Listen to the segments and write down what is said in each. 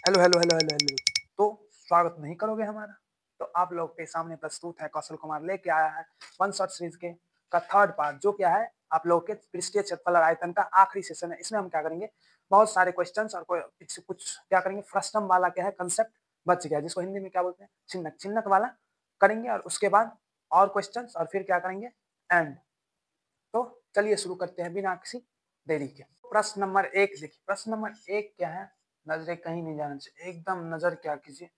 Hello hello hello hello hello. तो स्वागत नहीं करोगे हमारा? तो आप लोग के सामने प्रस्तुत है कौशल कुमार लेके आया है वन शॉट सीरीज के का थर्ड पार्ट, जो क्या है आप लोग के पृष्ठीय क्षेत्रफल और आयतन का आखिरी सेशन है। इसमें हम क्या करेंगे, बहुत सारे क्वेश्चंस और कुछ क्या करेंगे, फ्रस्टम वाला क्या है कंसेप्ट बच गया, जिसको हिंदी में क्या बोलते हैं, चिन्हक चिन्हक वाला करेंगे, और उसके बाद और क्वेश्चंस, और फिर क्या करेंगे एंड। तो चलिए शुरू करते हैं बिना किसी देरी के। प्रश्न नंबर 1 देखिए, प्रश्न नंबर 1 क्या है, नजरें कहीं नहीं जाना चाहिए, एकदम नजर क्या कीजिए,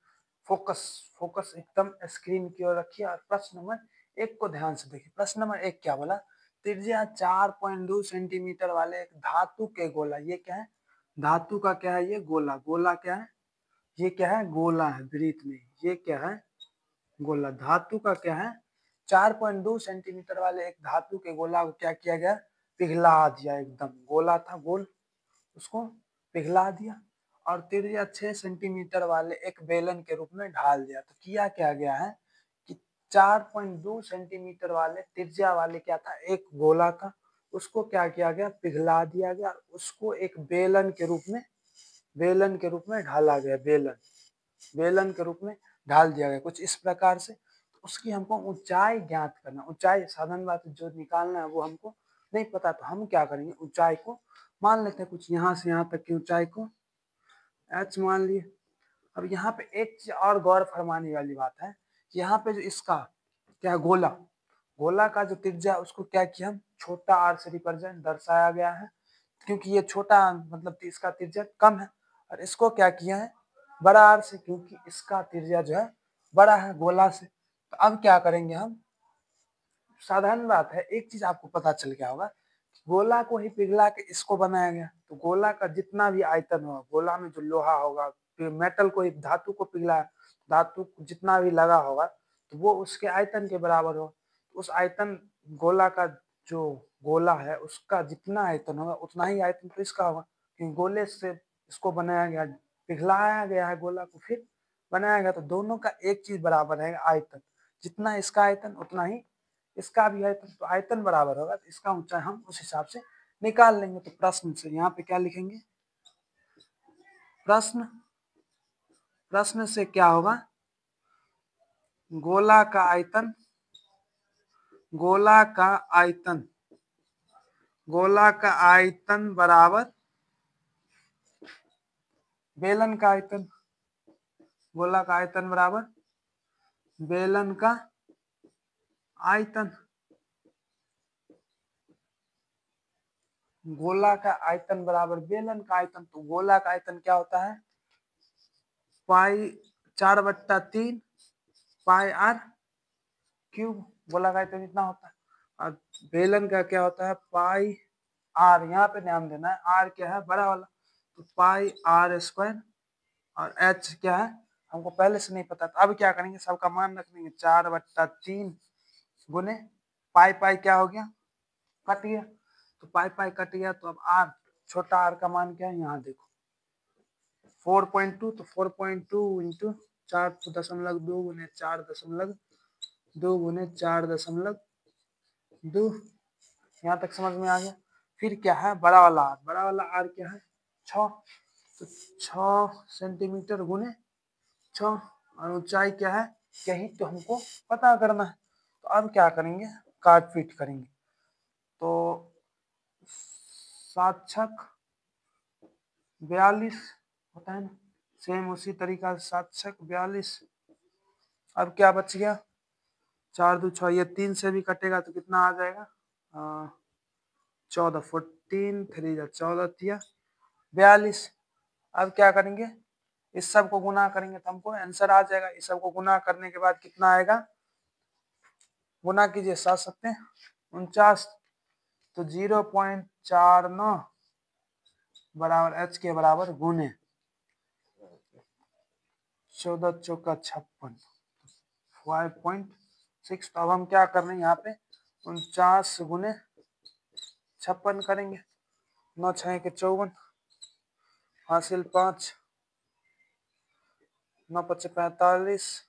फोकस फोकस एकदम स्क्रीन की ओर रखिए और प्रश्न नंबर 1 को ध्यान से देखिए। प्रश्न नंबर 1 क्या बोला, त्रिज्या 4.2 सेंटीमीटर वाले एक धातु के गोला, ये क्या है धातु का क्या है, ये गोला, गोला क्या है, ये क्या है गोला है वृत्त में, ये क्या है गोला, धातु का क्या है 4.2 सेंटीमीटर वाले एक धातु के गोला को क्या किया गया, पिघला दिया, एकदम गोला था गोल, उसको पिघला दिया, और त्रिज्या 6 सेंटीमीटर वाले एक बेलन के रूप में ढाल दिया। तो किया क्या गया है कि 4.2 सेंटीमीटर वाले त्रिज्या वाले क्या था, एक गोला था, उसको क्या किया गया, पिघला दिया गया, उसको एक बेलन के रूप में, बेलन के रूप में ढाला गया, बेलन, बेलन के रूप में ढाल दिया गया कुछ इस प्रकार से। तो उसकी हमको ऊंचाई ज्ञात करना, ऊंचाई साधारण बात है, जो निकालना है वो हमको नहीं पता, तो हम क्या करेंगे, ऊंचाई को मान लेते हैं कुछ यहाँ से यहाँ तक की ऊंचाई को h मान लिए। अब यहाँ पे एक चीज और गौर फरमाने वाली बात है, यहाँ पे जो इसका क्या है गोला, गोला का जो त्रिज्या है उसको क्या किया हम छोटा r से रिप्रेजेंट दर्शाया गया है, क्योंकि ये छोटा मतलब इसका त्रिज्या कम है, और इसको क्या किया है बड़ा आर से, क्योंकि इसका त्रिज्या जो है बड़ा है गोला से। तो अब क्या करेंगे हम, साधारण बात है, एक चीज आपको पता चल गया होगा, गोला को ही पिघला के इसको बनाया गया, तो गोला का जितना भी आयतन होगा, गोला में जो लोहा होगा, मेटल को ही, धातु को पिघला, धातु जितना भी लगा होगा तो वो उसके आयतन के बराबर हो, तो उस आयतन गोला का जो गोला है उसका जितना आयतन होगा उतना ही आयतन तो इसका होगा, क्योंकि गोले से इसको बनाया गया, पिघलाया गया है गोला को फिर बनाया गया, तो दोनों का एक चीज बराबर है आयतन, जितना इसका आयतन उतना ही इसका भी आयतन, तो आयतन बराबर होगा, तो इसका ऊंचाई हम उस हिसाब से निकाल लेंगे। तो प्रश्न से यहाँ पे क्या लिखेंगे, प्रश्न, प्रश्न से क्या होगा, गोला का आयतन, गोला का आयतन, गोला का आयतन बराबर बेलन का आयतन, गोला का आयतन बराबर बेलन का आयतन, गोला का आयतन बराबर बेलन का आयतन। तो गोला का आयतन क्या होता है, पाई 4/3 पाई आर क्यूब, गोला का आयतन इतना होता है, और बेलन का क्या होता है पाई आर, यहाँ पे ध्यान देना है आर क्या है बड़ा वाला, तो पाई आर स्क्वायर, और एच क्या है हमको पहले से नहीं पता, तो अब क्या करेंगे सबका मान रख देंगे, 4/3 गुने पाई पाई क्या हो गया कट गया, तो पाई पाई कट गया, तो अब आर छोटा आर का मान क्या है यहाँ देखो 4.2, तो 4.2 इंटू 4.2 गुने 4.2 गुने 4.2, यहाँ तक समझ में आ गया। फिर क्या है बड़ा वाला आर, बड़ा वाला आर क्या है 6, तो 6 सेंटीमीटर गुने 6, और ऊंचाई क्या है यही तो हमको पता करना है। तो अब क्या करेंगे काट पीट करेंगे, तो 7 छक 42 होता है ना, सेम उसी तरीका से 7 छक 42। अब क्या बच गया 4 2 6, ये 3 से भी कटेगा तो कितना आ जाएगा 14, 14 3 14 या 42। अब क्या करेंगे इस सब को गुना करेंगे तो हमको आंसर आ जाएगा, इस सब को गुना करने के बाद कितना आएगा, गुना कीजिए 7 7 49, तो 0.49 बराबर एच के बराबर गुने 14 चौका 56 5.6। तो अब हम क्या कर रहे हैं यहाँ पे 49 गुने 56 करेंगे, 9 6 के 54 हासिल 5, 9 5 45,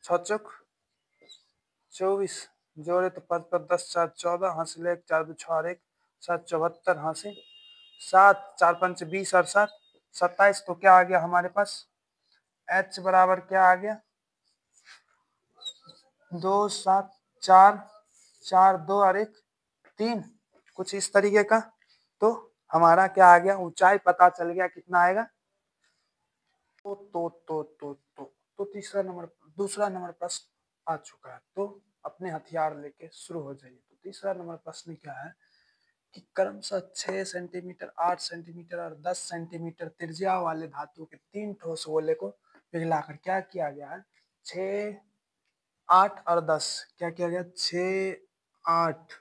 6 चौक 24, जोड़े तो 5 5 10 4 14 हासिल 1 4 2 6 और 1 7 74 हासिल 7 4 5 20 और 7 27 तो क्या आ गया हमारे पास, H बराबर क्या आ गया 2 7 4 4 2 और 1 3, कुछ इस तरीके का। तो हमारा क्या आ गया, ऊंचाई पता चल गया कितना आएगा। तो दूसरा नंबर प्रश्न आ चुका है। तो अपने हथियार लेके शुरू हो जाइए। तो तीसरा नंबर प्रश्न क्या है कि क्रमशः 6 सेंटीमीटर, 8 सेंटीमीटर और 10 सेंटीमीटर त्रिज्या वाले धातु के 3 ठोस गोले को पिघलाकर क्या किया गया है, 6 8 और 10, क्या किया गया 6 8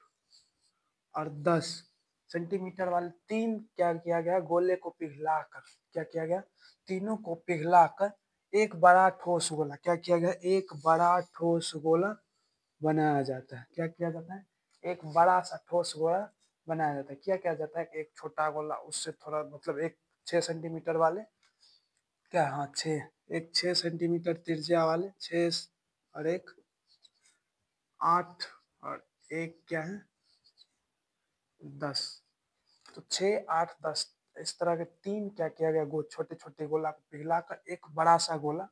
और 10 सेंटीमीटर वाले तीन क्या किया गया, गोले को पिघलाकर क्या किया गया, तीनों को पिघलाकर एक बड़ा ठोस गोला क्या किया गया, एक बड़ा ठोस गोला बनाया जाता है। क्या किया जाता है, एक बड़ा सा ठोस गोला बनाया जाता है। क्या किया जाता है, एक छोटा गोला उससे थोड़ा मतलब एक 6 सेंटीमीटर वाले क्या, हाँ 6, एक 6 सेंटीमीटर त्रिज्या वाले 6 और एक 8 और एक क्या है 10, तो 6 8 10 इस तरह के तीन क्या किया गया, छोटे छोटे गोला को पिघलाकर एक बड़ा सा गोला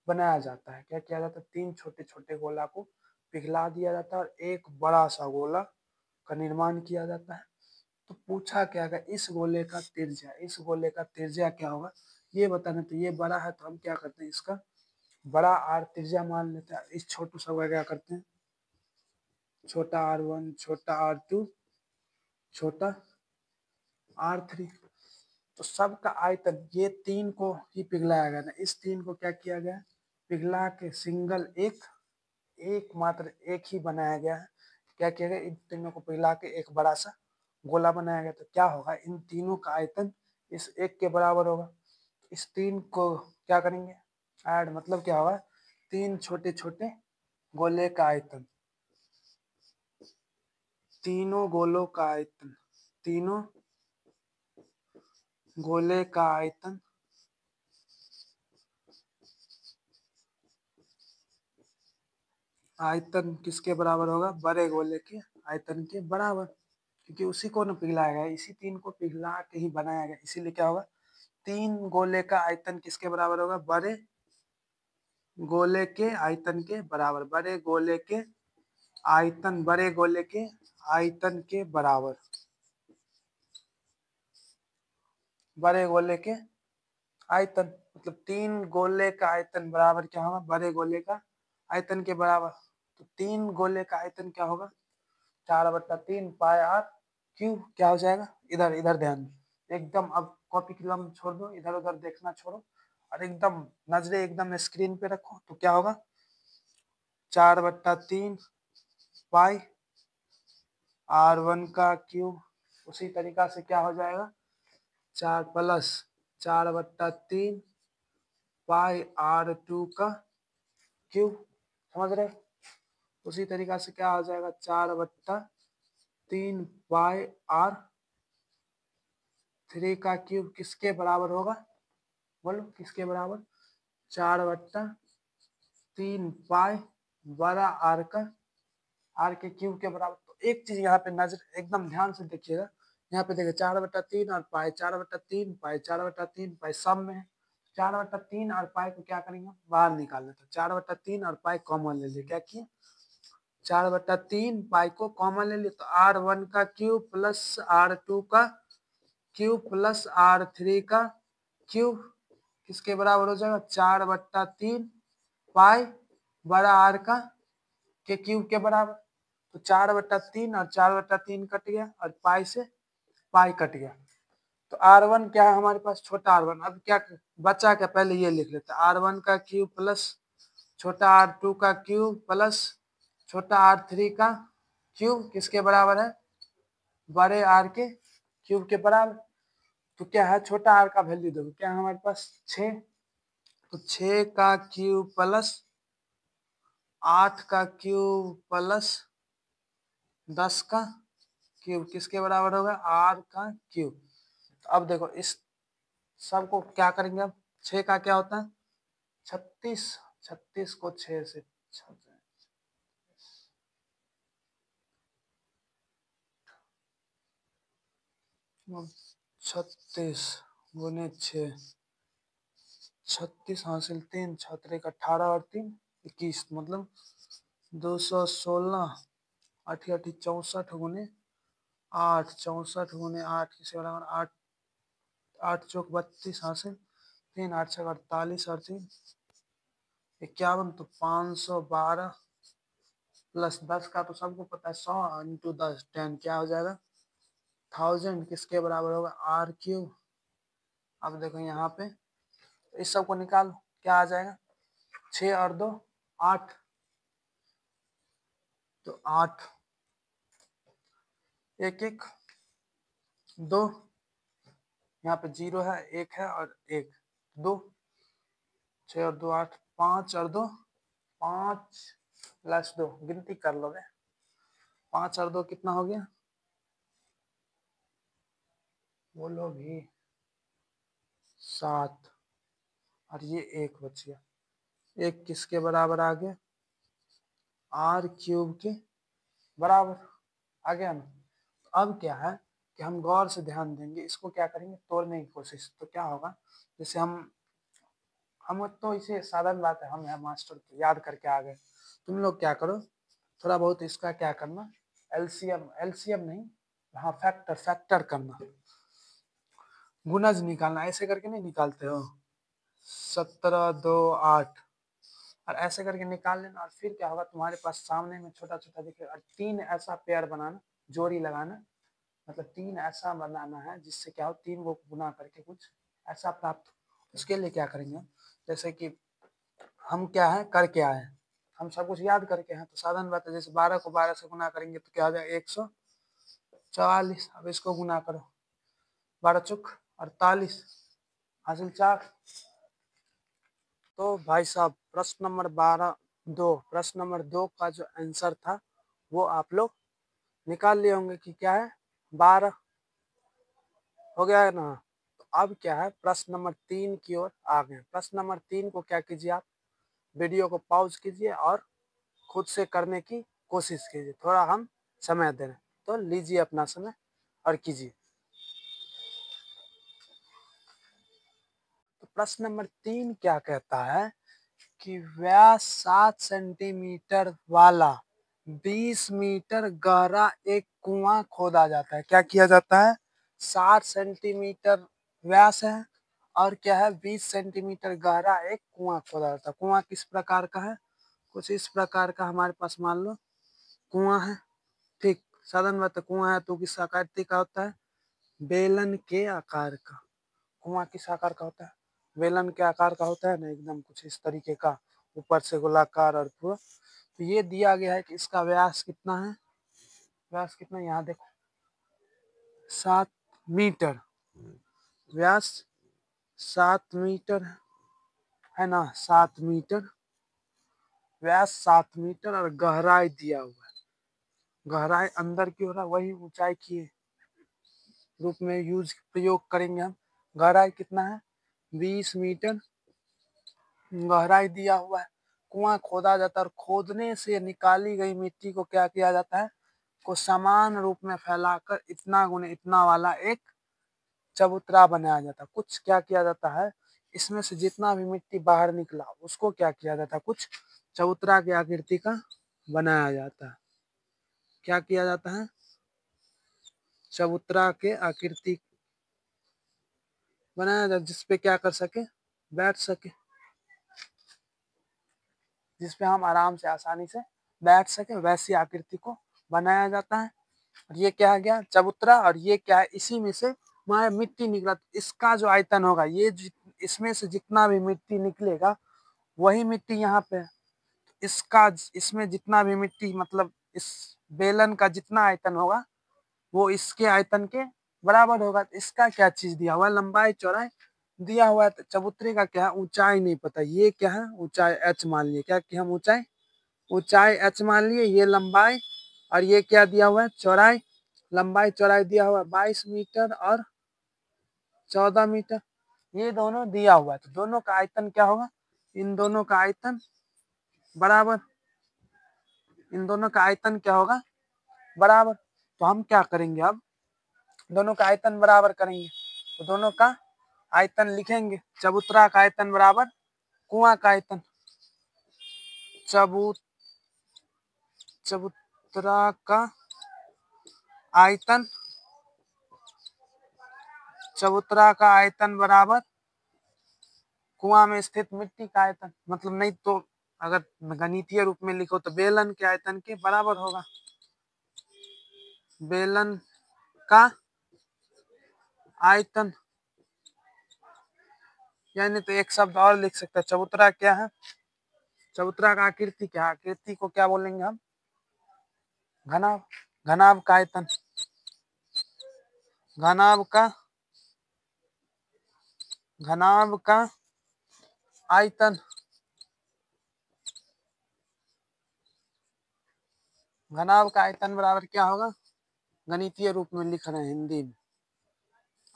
बनाया जाता है। क्या किया जाता है, तीन छोटे छोटे गोला को पिघला दिया जाता है और एक बड़ा सा गोला का निर्माण किया जाता है। तो पूछा क्या गया, इस गोले का त्रिज्या, इस गोले का त्रिज्या क्या होगा ये बताना। तो ये बड़ा है तो हम क्या करते हैं, इसका बड़ा आर त्रिज्या मान लेते हैं। इस छोटू सा क्या करते हैं, छोटा R1 छोटा R2 छोटा R3। तो सबका आयतन ये तीन को ही पिघलाया गया ना, इस तीन को क्या किया गया, पिघला के सिंगल एक मात्र एक ही बनाया गया है। क्या किया गया, इन तीनों को पिघला के एक बड़ा सा गोला बनाया गया। तो क्या होगा, इन तीनों का आयतन इस एक के बराबर होगा। इस तीन को क्या करेंगे ऐड, मतलब क्या होगा, तीन छोटे छोटे गोले का आयतन, तीनों गोलों का आयतन, तीनों गोले का आयतन आयतन किसके बराबर होगा, बड़े गोले के आयतन के बराबर, क्योंकि उसी को न पिघलाया गया, इसी तीन को पिघला के ही बनाया गया। इसीलिए क्या होगा, तीन गोले का आयतन किसके बराबर होगा, बड़े गोले के आयतन के बराबर, बड़े गोले के आयतन, बड़े गोले के आयतन के बराबर, बड़े गोले के आयतन मतलब तीन गोले का आयतन बराबर क्या होगा, बड़े गोले का आयतन के बराबर। तो तीन गोले का आयतन क्या होगा, 4/3 पाई आर क्यू क्या हो जाएगा, इधर इधर ध्यान एकदम, अब कॉपी कलम छोड़ दो, इधर उधर देखना छोड़ो और एकदम नजरे एकदम स्क्रीन पे रखो। तो क्या होगा 4/3 पाई R1 का क्यूब, उसी तरीका से क्या हो जाएगा 4 प्लस 4/3 पाई R2 का क्यूब, समझ रहे। उसी तरीका से क्या हो जाएगा 4/3 पाई R3 का क्यूब किसके बराबर होगा, बोलो किसके बराबर, 4/3 पाई बड़ा आर का आर के क्यूब के बराबर। तो एक चीज यहाँ पे नजर एकदम ध्यान से देखिएगा, यहाँ पे देखिए 4/3 और पाई, 4/3 पाई, 4/3 पाई सब में है। 4/3 और पाई को क्या करेंगे बाहर निकाल लेते, 4/3 और पाई कॉमन ले लिए, क्या किए 4/3 पाई को कॉमन ले लिए। तो R1 का क्यूब प्लस R2 का क्यूब प्लस R3 का क्यूब किसके बराबर हो जाएगा, 4/3 पाई बड़ा आर का के क्यूब के बराबर। तो 4/3 और 4/3 कट गया और पाई से पाई कट गया। तो R1 क्या है हमारे पास, छोटा R1। अब क्या बचा, क्या पहले ये लिख लेते हैं, R1 का क्यूब प्लस छोटा R2 का क्यूब प्लस छोटा R3 का क्यूब किसके बराबर है, बड़े आर के क्यूब के बराबर। तो क्या है, छोटा आर का वैल्यू देखो क्या है हमारे पास 6, तो 6 का क्यूब प्लस 8 का क्यूब प्लस 10 का क्यूब किसके बराबर होगा, आर का क्यूब। तो अब देखो इस सब को क्या करेंगे, अब 6 का क्या होता है 36, 36 को 6 से 36 गुने 6, 36 हासिल 3, 6 का 18 और 3 21, मतलब 216, 8 8 64 गुने 8, 64 गुने 8 किसी बराबर 8, 8 चौक 32 हासिल 3, 8 छक 48 और 3 51, तो 512 प्लस 10 का तो सबको पता है 100 इंटू 10 10 क्या हो जाएगा 1000, किसके बराबर होगा आर क्यूब। अब देखो यहाँ पे इस सब को निकालो क्या आ जाएगा 6 और 2 8, तो 8 1 1 2, यहाँ पे 0 है 1 है और 1 2, 6 और 2 8, 5 और 2 5 प्लस 2 गिनती कर लोगे 5 और 2 कितना हो गया बोलो भी 7, और ये 1 बच गया। 1 किसके बराबर आ गया आर क्यूब के बराबर आ गया ना। तो अब क्या है कि हम गौर से ध्यान देंगे, इसको क्या करेंगे तोड़ने की कोशिश। तो क्या होगा जैसे हम तो इसे साधारण बात है, हम है मास्टर तो याद करके आ गए। तुम लोग क्या करो थोड़ा बहुत इसका क्या करना एलसीएम एलसीएम नहीं, हाँ फैक्टर फैक्टर करना, गुणज निकालना। ऐसे करके नहीं निकालते हो 17 2 8, और ऐसे करके निकाल लेना। और फिर क्या होगा तुम्हारे पास सामने में छोटा छोटा दिखेगा, और 3 ऐसा पेयर बनाना जोड़ी लगाना, मतलब 3 ऐसा बनाना है जिससे क्या हो 3 को गुना करके कुछ ऐसा प्राप्त हो। उसके लिए क्या करेंगे हम, जैसे कि हम क्या है करके आए हैं, हम सब कुछ याद करके हैं, तो साधारण बात है जैसे 12 को 12 से गुना करेंगे तो क्या हो जाएगा 144। अब इसको गुना करो 12 चौक 48 हासिल 4। तो भाई साहब प्रश्न नंबर 2 का जो आंसर था वो आप लोग निकाल लिए होंगे कि क्या है 12 हो गया है ना। तो अब क्या है प्रश्न नंबर 3 की ओर आ गए। प्रश्न नंबर 3 को क्या कीजिए आप वीडियो को पॉज कीजिए और खुद से करने की कोशिश कीजिए, थोड़ा हम समय दे रहे हैं तो लीजिए अपना समय और कीजिए। तो प्रश्न नंबर 3 क्या कहता है कि व्यास 7 सेंटीमीटर वाला 20 मीटर गहरा एक कुआं खोदा जाता है। क्या किया जाता है 7 सेंटीमीटर व्यास है और क्या है 20 सेंटीमीटर गहरा एक कुआं खोदा जाता है। कुआं किस प्रकार का है कुछ इस प्रकार का हमारे पास मान लो कुआं है, ठीक साधारण बात है। कुआं है तो किस आकृति का होता है बेलन के आकार का। कुआं किस आकार का होता है बेलन के आकार का होता है ना, एकदम कुछ इस तरीके का ऊपर से गोलाकार और पूरा। तो ये दिया गया है कि इसका व्यास कितना है, व्यास कितना यहाँ देखो 7 मीटर, व्यास 7 मीटर है ना, 7 मीटर व्यास 7 मीटर और गहराई दिया हुआ है। गहराई अंदर की हो रहा है वही ऊंचाई की रूप में यूज प्रयोग करेंगे हम। गहराई कितना है 20 मीटर गहराई दिया हुआ है। कुआं खोदा जाता है और खोदने से निकाली गई मिट्टी को क्या किया जाता है को समान रूप में फैलाकर इतना गुने इतना वाला एक चबूतरा बनाया जाता है। कुछ क्या किया जाता है इसमें से जितना भी मिट्टी बाहर निकला उसको क्या किया जाता है कुछ चबूतरा की आकृति का बनाया जाता है। क्या किया जाता है चबूतरा के आकृति बनाया जाता है जिसपे क्या कर सके बैठ सके, जिसपे हम आराम से आसानी से बैठ सके वैसी आकृति को बनाया जाता है। और ये क्या है गया चबूतरा, और ये क्या है इसी में से हमारा मिट्टी निकला। इसका जो आयतन होगा ये इसमें से जितना भी मिट्टी निकलेगा वही मिट्टी यहाँ पे है। इसका इसमें जितना भी मिट्टी मतलब इस बेलन का जितना आयतन होगा वो इसके आयतन के बराबर होगा। इसका क्या चीज दिया हुआ है लंबाई चौड़ाई दिया हुआ है। तो चबूतरे का क्या है ऊंचाई नहीं पता, ये क्या है ऊंचाई h मान लिए, क्या कि हम ऊंचाई ऊंचाई h मान लिए, ये लंबाई और ये क्या दिया हुआ है चौड़ाई, लंबाई चौड़ाई दिया हुआ है 22 मीटर और 14 मीटर ये दोनों दिया हुआ है। तो दोनों का आयतन क्या होगा इन दोनों का आयतन बराबर, इन दोनों का आयतन क्या होगा बराबर। तो हम क्या करेंगे अब दोनों का आयतन बराबर करेंगे, तो दोनों का आयतन लिखेंगे, चबूतरा का आयतन बराबर कुआं का आयतन। चबूतरा का आयतन, चबूतरा का आयतन बराबर कुआं में स्थित मिट्टी का आयतन। मतलब नहीं तो अगर गणितीय रूप में लिखो तो बेलन के आयतन के बराबर होगा। बेलन का आयतन, यानी तो एक शब्द और लिख सकते हैं। चबूतरा क्या है? चबूतरा का आकृति क्या है? आकृति को क्या बोलेंगे हम? घनाभ। घनाभ का आयतन, घनाभ का आयतन, घनाभ का आयतन बराबर क्या होगा? गणितीय रूप में लिख रहे हैं हिंदी में,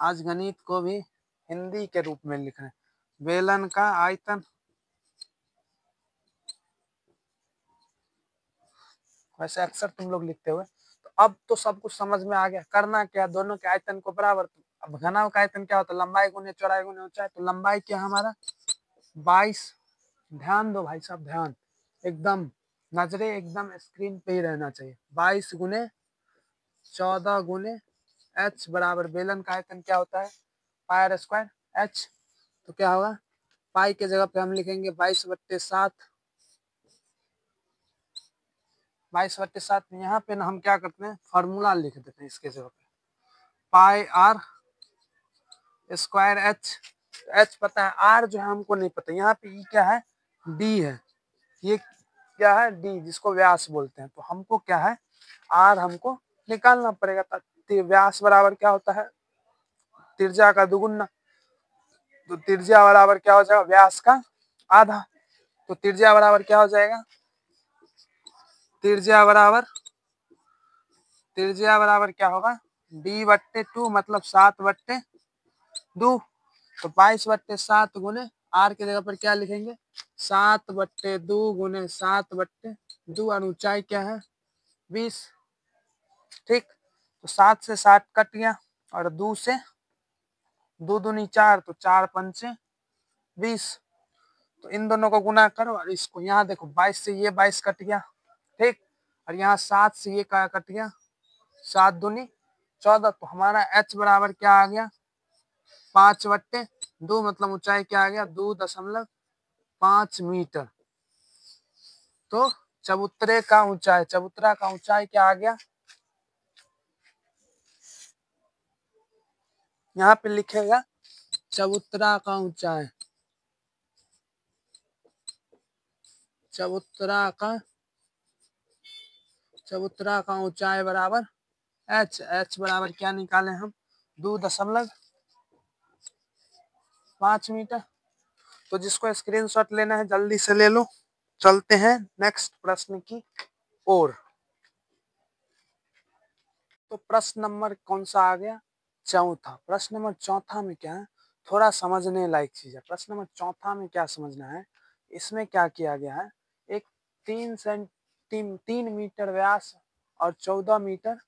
आज गणित को भी हिंदी के रूप में लिख रहे हैं। बेलन का आयतन, वैसे अक्सर तुम लोग लिखते हुए। तो अब तो सब कुछ समझ में आ गया। करना क्या? दोनों के आयतन को बराबर। अब घनाभ का आयतन क्या होता है? लंबाई गुने चौड़ाई गुने ऊंचाई। तो लंबाई क्या हमारा 22। ध्यान दो भाई साहब, ध्यान एकदम, नजरे एकदम स्क्रीन पे ही रहना चाहिए। 22 गुने 14 गुने h बराबर बेलन का आयतन क्या होता है? पाई आर स्क्वायर h। तो क्या होगा? पाई के जगह पे हम लिखेंगे 22/7। 22/7। यहाँ पे ना हम क्या करते हैं, फॉर्मूला लिख देते हैं इसके जगह पे, पाई आर स्क्वायर एच। एच पता है, आर जो है हमको नहीं पता। यहाँ पे ई क्या है? डी है। ये क्या है? डी, जिसको व्यास बोलते हैं। तो हमको क्या है? आर हमको निकालना पड़ेगा। व्यास बराबर क्या होता है? त्रिज्या का दुगुना। तो त्रिज्या बराबर क्या हो जाएगा? व्यास का आधा। तो त्रिज्या बराबर क्या हो जाएगा? त्रिज्या बराबर क्या होगा? d/2 मतलब 7/2। तो 22/7 गुने आर के जगह पर क्या लिखेंगे? 7/2 गुने 7/2। और ऊंचाई क्या है? 20। ठीक। तो 7 से 7 कट गया और 2 से 2 दूनी 4, तो 4 पंचे 20। तो इन दोनों को गुना करो और इसको यहाँ देखो, 22 से ये 22 कट गया। ठीक। और यहाँ 7 से ये क्या कट गया? 7 दूनी 14। तो हमारा h बराबर क्या आ गया? 5/2 मतलब ऊंचाई क्या आ गया? 2.5 मीटर। तो चबूतरा का ऊंचाई क्या आ गया? यहाँ पे लिखेगा चबूतरा का ऊंचाई, चबूतरा का ऊंचाई बराबर h बराबर क्या निकाले हम? 2.5 मीटर। तो जिसको स्क्रीनशॉट लेना है जल्दी से ले लो। चलते हैं नेक्स्ट प्रश्न की ओर। तो प्रश्न नंबर कौन सा आ गया? चौथा। प्रश्न नंबर चौथा में क्या है? थोड़ा समझने लायक चीज है। प्रश्न नंबर चौथा में क्या समझना है? इसमें क्या किया गया है? एक 3 मीटर व्यास और 14 मीटर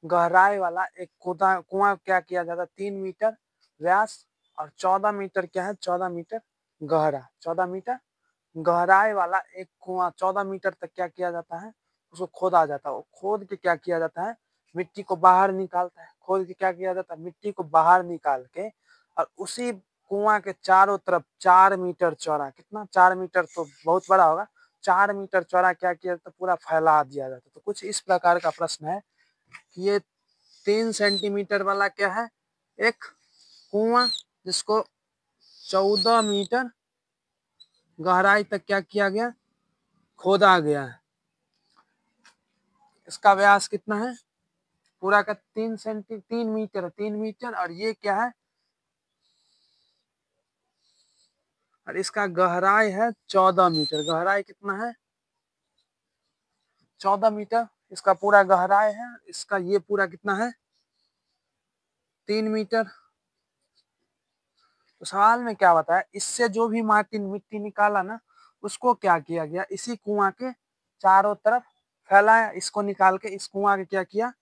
गहराई वाला एक कुआं क्या किया जाता है? 3 मीटर व्यास और 14 मीटर क्या है? 14 मीटर गहरा, 14 मीटर गहराई वाला एक कुआं 14 मीटर तक क्या किया जाता है? उसको खोदा जाता है। खोद के क्या किया जाता है? मिट्टी को बाहर निकालता है। खोद के क्या किया जाता है? मिट्टी को बाहर निकाल के और उसी कुआं के चारों तरफ 4 मीटर चौड़ा, कितना? 4 मीटर तो बहुत बड़ा होगा, 4 मीटर चौड़ा क्या किया जाता है? पूरा फैला दिया जाता है। तो कुछ इस प्रकार का प्रश्न है कि ये 3 सेंटीमीटर वाला क्या है? एक कुआं जिसको 14 मीटर गहराई तक क्या किया गया? खोदा गया है। इसका व्यास कितना है? पूरा का 3 मीटर और ये क्या है? और इसका गहराई है 14 मीटर। गहराई कितना है? 14 मीटर इसका पूरा गहराई है। इसका ये पूरा कितना है? 3 मीटर। तो सवाल में क्या बताया? इससे जो भी मिट्टी निकाला ना, उसको क्या किया गया? इसी कुआं के चारों तरफ फैलाया। इसको निकाल के इस कुआं के क्या किया?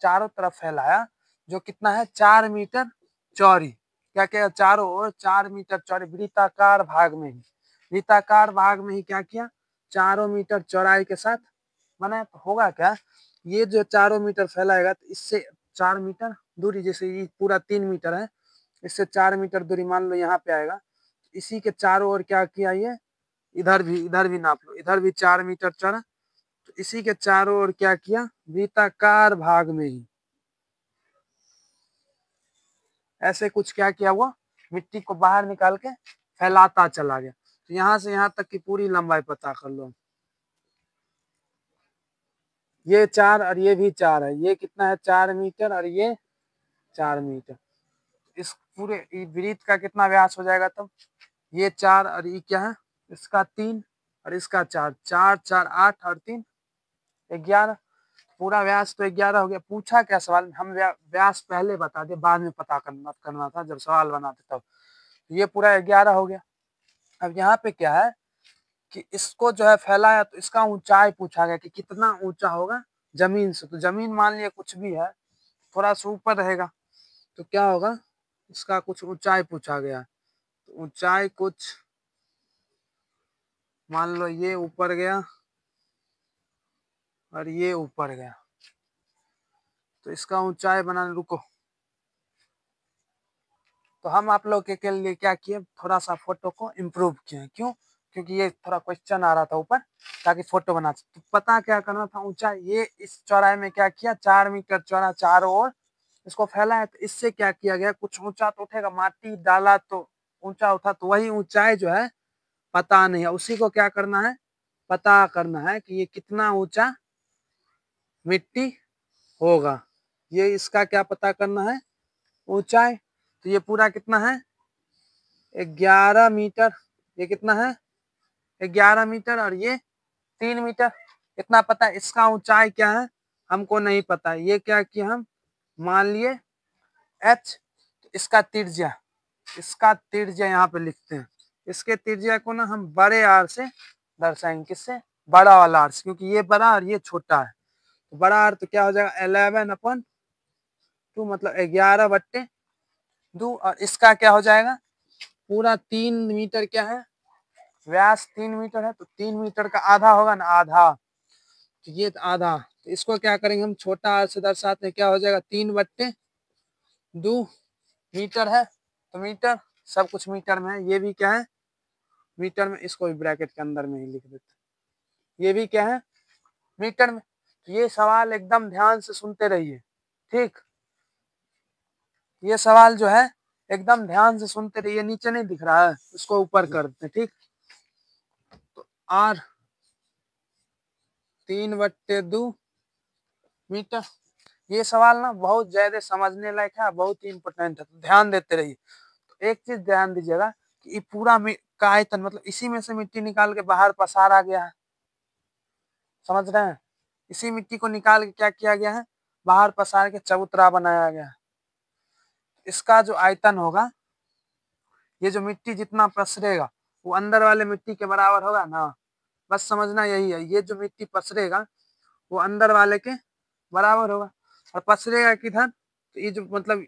चारों तरफ फैलाया, जो कितना है? 4 मीटर चौड़ी। क्या किया, चारों ओर 4 मीटर चौड़े वृत्ताकार भाग में ही, वृत्ताकार भाग में ही क्या किया, 4 मीटर चौड़ाई के साथ बनाया। तो होगा क्या, ये जो 4 मीटर फैलाएगा तो इससे 4 मीटर दूरी, जैसे ये पूरा 3 मीटर है, इससे 4 मीटर दूरी मान लो यहाँ पे आएगा। इसी के चारों ओर क्या किया, ये इधर भी नाप लो, इधर भी 4 मीटर चौड़ा। तो इसी के चारों ओर क्या किया, वृत्ताकार भाग में ही ऐसे कुछ क्या किया, वो मिट्टी को बाहर निकाल के फैलाता चला गया। तो यहाँ से यहाँ तक की पूरी लंबाई पता कर लो। ये 4 और ये भी 4 है, ये कितना है, 4 मीटर और ये 4 मीटर। इस पूरे वृत्त का कितना व्यास हो जाएगा तब, ये 4 और ये क्या है, इसका 3 और इसका 4, 4 4 8 और 3 11, पूरा व्यास तो 11 हो गया। पूछा क्या सवाल में, हम व्यास पहले बता दे, बाद में पता करना था जब सवाल बनाते तब। ये पूरा 11 हो गया। अब यहाँ पे क्या है कि इसको जो है फैलाया, तो इसका ऊंचाई पूछा गया कि कितना ऊंचा होगा जमीन से। तो जमीन मान लिया कुछ भी है, थोड़ा सा ऊपर रहेगा, तो क्या होगा, इसका कुछ ऊंचाई पूछा गया। तो ऊंचाई कुछ मान लो ये ऊपर गया और ये ऊपर गया, तो इसका ऊंचाई बनाने, रुको। तो हम आप लोग के लिए क्या किए, थोड़ा सा फोटो को इम्प्रूव किए। क्यों, क्योंकि ये थोड़ा क्वेश्चन आ रहा था ऊपर, ताकि फोटो बना सके। तो पता क्या करना था, ऊंचाई ये इस चौड़ाई में क्या किया, 4 मीटर चौड़ा चारों ओर इसको फैला है। तो इससे क्या किया गया, कुछ ऊंचा तो उठेगा, माटी डाला तो ऊंचा उठा, तो वही ऊंचाई जो है पता नहीं है, उसी को क्या करना है, पता करना है कि ये कितना ऊंचा मिट्टी होगा। ये इसका क्या पता करना है, ऊंचाई। तो ये पूरा कितना है, 11 मीटर। ये कितना है, 11 मीटर और ये 3 मीटर। इतना पता है। इसका ऊंचाई क्या है हमको नहीं पता। ये क्या किया, हम मान लिए h, इसका त्रिज्या यहाँ पे लिखते हैं। इसके त्रिज्या को ना हम बड़े आर से दर्शाएंगे, किससे, बड़ा वाला आर से, क्योंकि ये बड़ा और ये छोटा है। तो बड़ा आर तो क्या हो जाएगा, 11/2, मतलब 11/2। और इसका क्या हो जाएगा, पूरा 3 मीटर क्या है, व्यास 3 मीटर है, तो 3 मीटर का आधा होगा ना, आधा। तो ये आधा, तो इसको क्या करेंगे हम, छोटा आर से दर्शाते हैं, क्या हो जाएगा, 3/2 मीटर है। तो मीटर, सब कुछ मीटर में है, ये भी क्या है, मीटर में। इसको भी ब्रैकेट के अंदर में ही लिख देते हैं, ये भी क्या है, मीटर में। तो ये सवाल एकदम ध्यान से सुनते रहिए, ठीक। ये सवाल जो है एकदम ध्यान से सुनते रहिए, नीचे नहीं दिख रहा है, उसको ऊपर कर देते, ठीक। तो आर 3/2 मीटर। ये सवाल ना बहुत ज्यादा समझने लायक है, बहुत ही इंपॉर्टेंट है, तो ध्यान देते रहिए। तो एक चीज ध्यान दीजिएगा कि ये पूरा का आयतन, मतलब इसी में से मिट्टी निकाल के बाहर पसारा गया है, समझ रहे हैं। इसी मिट्टी को निकाल के क्या किया गया है, बाहर पसार के चबूतरा बनाया गया है। इसका जो आयतन होगा, ये जो मिट्टी जितना पसरेगा वो अंदर वाले मिट्टी के बराबर होगा ना, बस समझना यही है। ये जो मिट्टी पसरेगा वो अंदर वाले के बराबर होगा। और पसरेगा किधर, तो ये जो मतलब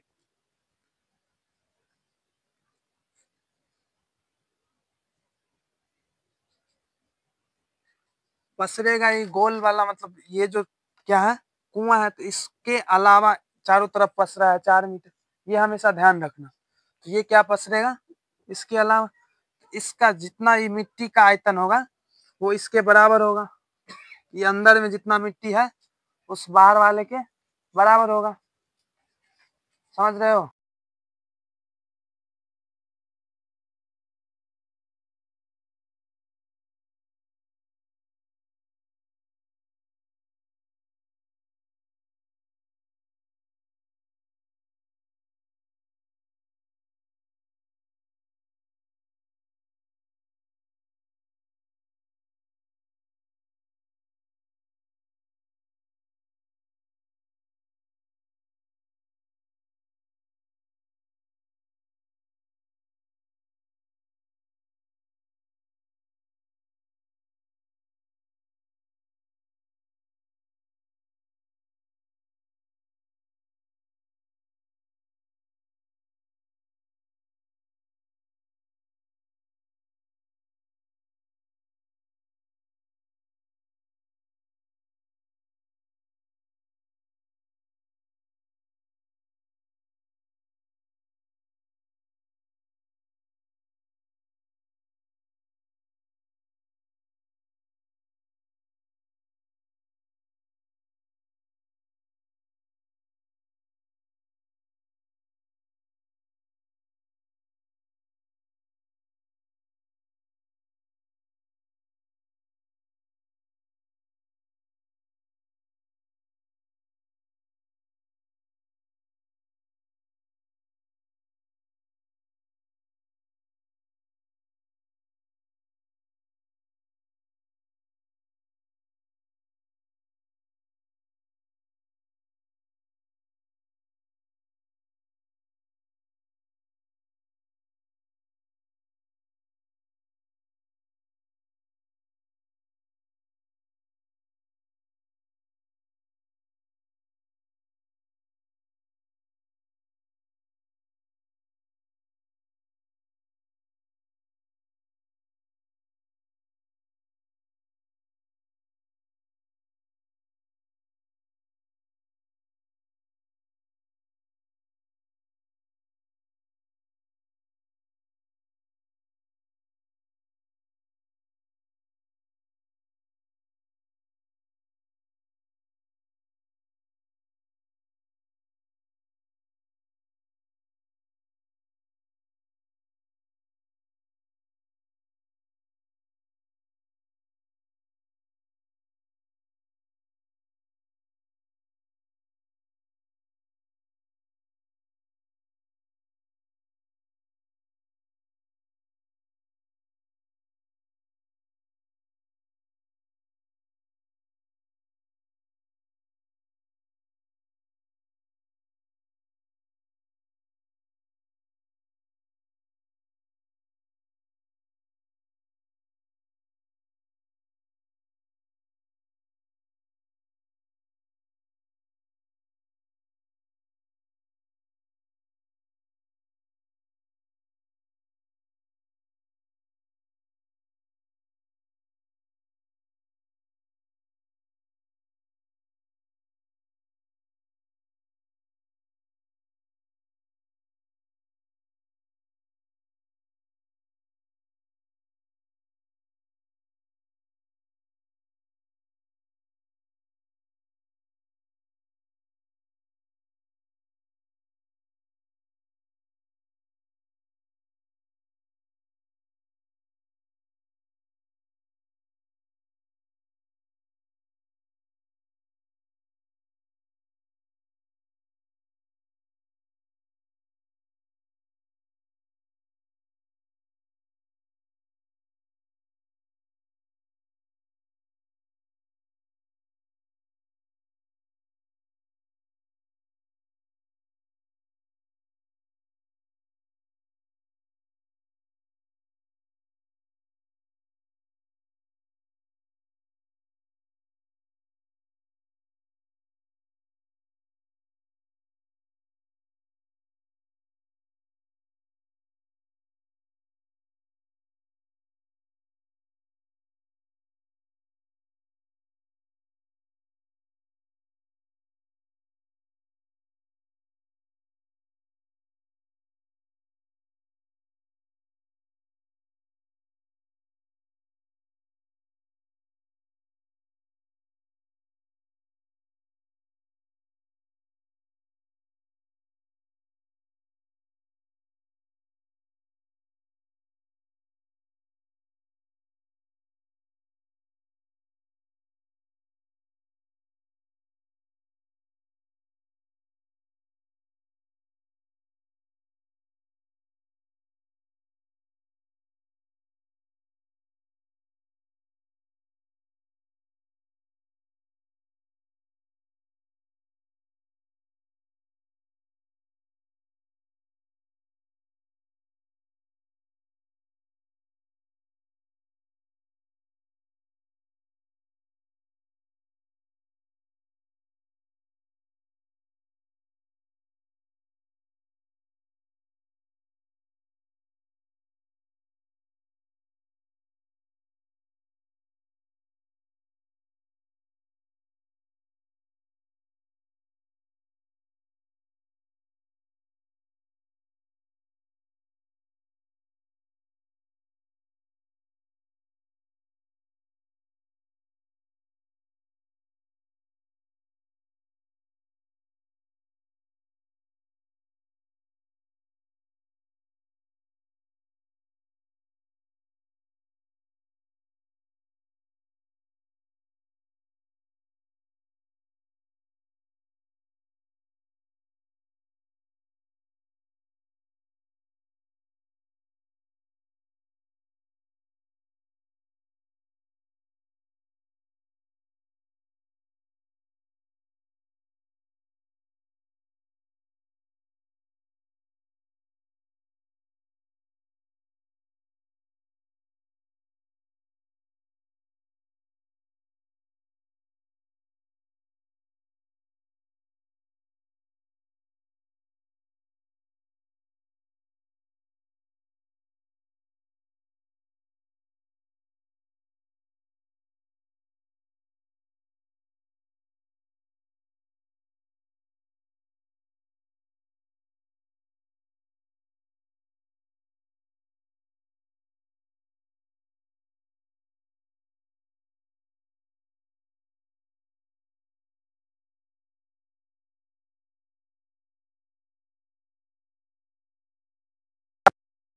पसरेगा ये गोल वाला, मतलब ये जो क्या है, कुआं है, तो इसके अलावा चारों तरफ पसरा है 4 मीटर, ये हमेशा ध्यान रखना। तो ये क्या पसरेगा, इसके अलावा इसका जितना ये मिट्टी का आयतन होगा वो इसके बराबर होगा। ये अंदर में जितना मिट्टी है उस बाहर वाले के बराबर होगा, समझ रहे हो।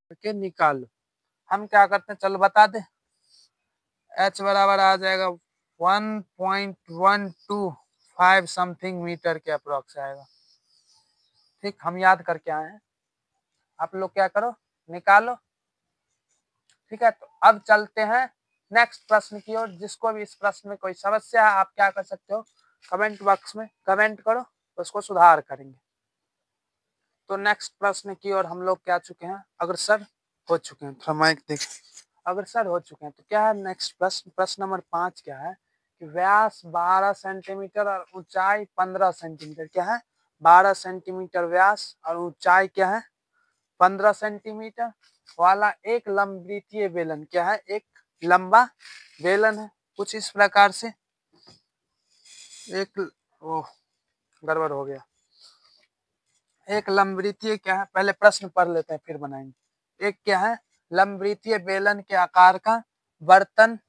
करके निकालो। हम क्या करते हैं, चलो बता दे। H बराबर आ जाएगा 1.125 समथिंग मीटर के अप्रोक्स आएगा। ठीक, हम याद करके आए हैं, आप लोग क्या करो, निकालो। ठीक है, तो अब चलते हैं नेक्स्ट प्रश्न की ओर। जिसको भी इस प्रश्न में कोई समस्या है, आप क्या कर सकते हो, कमेंट बॉक्स में कमेंट करो, तो उसको सुधार करेंगे। तो नेक्स्ट प्रश्न की ओर हम लोग क्या चुके हैं, अग्रसर हो चुके हैं। थोड़ा माइक देख, अग्रसर हो चुके हैं। तो क्या है नेक्स्ट प्रश्न, प्रश्न नंबर 5 क्या है कि व्यास 12 सेंटीमीटर और ऊंचाई 15 सेंटीमीटर। क्या है, 12 सेंटीमीटर व्यास और ऊंचाई क्या है 15 सेंटीमीटर वाला एक लंबवृत्तीय बेलन। क्या है, एक लंबा बेलन है। कुछ इस प्रकार से एक, ओह गड़बड़ हो गया। एक लंबवृत्तीय क्या है, पहले प्रश्न पढ़ लेते हैं फिर बनाएंगे। एक क्या है, लंबवृत्तीय बेलन के आकार का बर्तन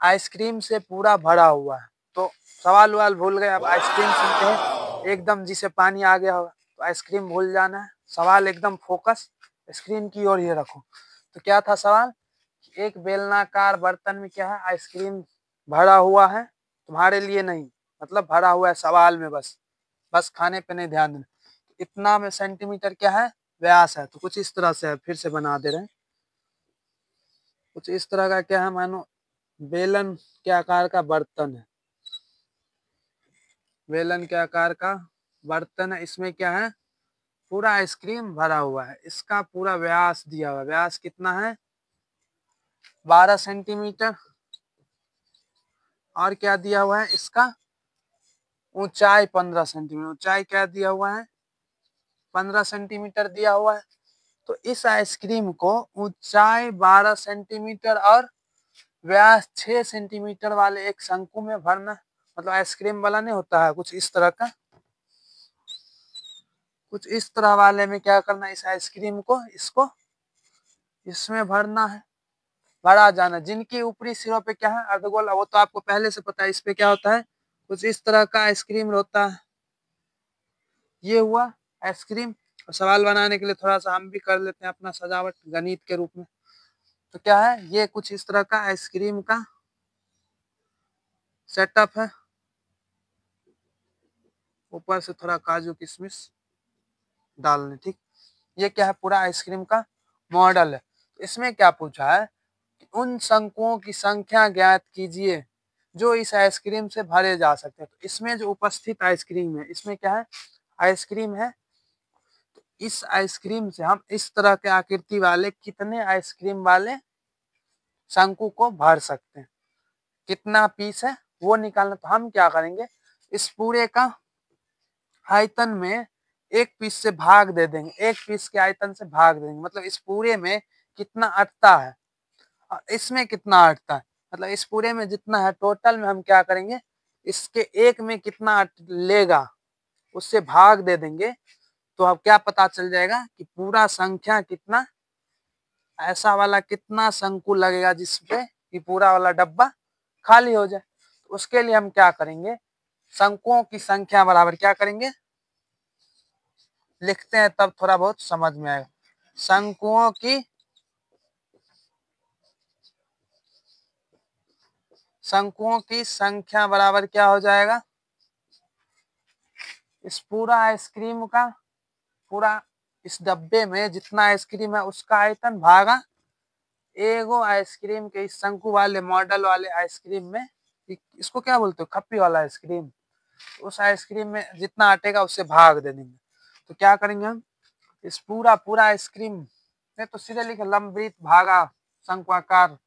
आइसक्रीम से पूरा भरा हुआ है। तो सवाल वाल भूल गए, अब आइसक्रीम सुनते हैं एकदम, जिसे पानी आ गया होगा तो आइसक्रीम भूल जाना है। सवाल एकदम फोकस स्क्रीन की ओर ये रखो। तो क्या था सवाल, एक बेलनाकार बर्तन में क्या है, आइसक्रीम भरा हुआ है, तुम्हारे लिए नहीं, मतलब भरा हुआ है सवाल में, बस बस खाने पे नहीं ध्यान देना। इतना में सेंटीमीटर क्या है, व्यास है। तो कुछ इस तरह से है, फिर से बना दे रहे हैं। कुछ इस तरह का क्या है, मानो बेलन के आकार का बर्तन है, बेलन के आकार का बर्तन है। इसमें क्या है, पूरा आइसक्रीम भरा हुआ है। इसका पूरा व्यास दिया हुआ है, व्यास कितना है 12 सेंटीमीटर। और क्या दिया हुआ है, इसका ऊंचाई 15 सेंटीमीटर। ऊंचाई क्या दिया हुआ है, 15 सेंटीमीटर दिया हुआ है। तो इस आइसक्रीम को ऊंचाई 12 सेंटीमीटर और व्यास 6 सेंटीमीटर वाले एक शंकु में भरना। मतलब आइसक्रीम वाला नहीं होता है, कुछ इस तरह का, कुछ इस तरह वाले में क्या करना है, इस आइसक्रीम को इसको इसमें भरना है, भरा जाना। जिनकी ऊपरी सिरों पे क्या है, अर्धगोल, वो तो आपको पहले से पता है। इस पे क्या होता है, कुछ इस तरह का आइसक्रीम होता है। ये हुआ आइसक्रीम। और सवाल बनाने के लिए थोड़ा सा हम भी कर लेते हैं अपना सजावट गणित के रूप में। तो क्या है, ये कुछ इस तरह का आइसक्रीम का सेटअप है। ऊपर से थोड़ा काजू किशमिश डालने, ठीक। ये क्या है, पूरा आइसक्रीम का मॉडल है। तो इसमें क्या पूछा है कि उन शंकुओं की संख्या ज्ञात कीजिए जो इस आइसक्रीम से भरे जा सकते हैं। तो इसमें जो उपस्थित आइसक्रीम है, इसमें क्या है, आइसक्रीम है। तो इस आइसक्रीम से हम इस तरह के आकृति वाले कितने आइसक्रीम वाले शंकु को भर सकते हैं, कितना पीस है वो निकालना। तो हम क्या करेंगे, इस पूरे का आयतन में एक पीस से भाग दे देंगे, एक पीस के आयतन से भाग देंगे। मतलब इस पूरे में कितना अटता है और इसमें कितना अटता है, मतलब इस पूरे में जितना है टोटल में हम क्या करेंगे, इसके एक में कितना लेगा उससे भाग दे देंगे। तो अब क्या पता चल जाएगा कि पूरा संख्या कितना, ऐसा वाला कितना शंकु लगेगा जिसपे कि पूरा वाला डब्बा खाली हो जाए। तो उसके लिए हम क्या करेंगे, शंकुओं की संख्या बराबर क्या करेंगे, लिखते हैं तब थोड़ा बहुत समझ में आएगा। शंकुओं की संख्या बराबर क्या हो जाएगा, इस पूरा आइसक्रीम का, पूरा इस डब्बे में जितना आइसक्रीम है उसका आयतन भागा एगो आइसक्रीम के इस शंकु वाले मॉडल वाले आइसक्रीम में, इसको क्या बोलते हो, खप्पी वाला आइसक्रीम, उस आइसक्रीम में जितना अटेगा उससे भाग दे देंगे। तो क्या करेंगे हम, इस पूरा पूरा आइसक्रीम में तो सीधे लिखे लंबवृत्त भागा शंक्वाकार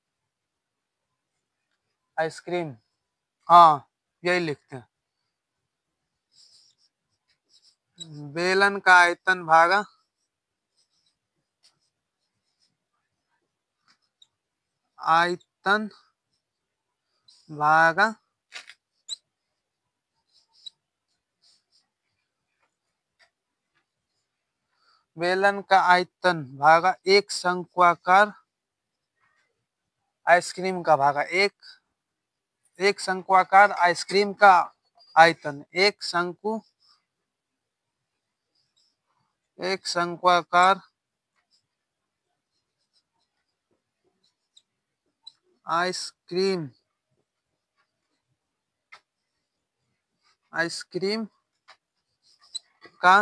आइसक्रीम, हाँ यही लिखते हैं। बेलन का आयतन भागा आयतन भागा बेलन का आयतन भागा एक शंक्वाकार आइसक्रीम का भागा एक शंक्वाकार आइसक्रीम का आयतन, एक शंक्वाकार आइसक्रीम आइसक्रीम का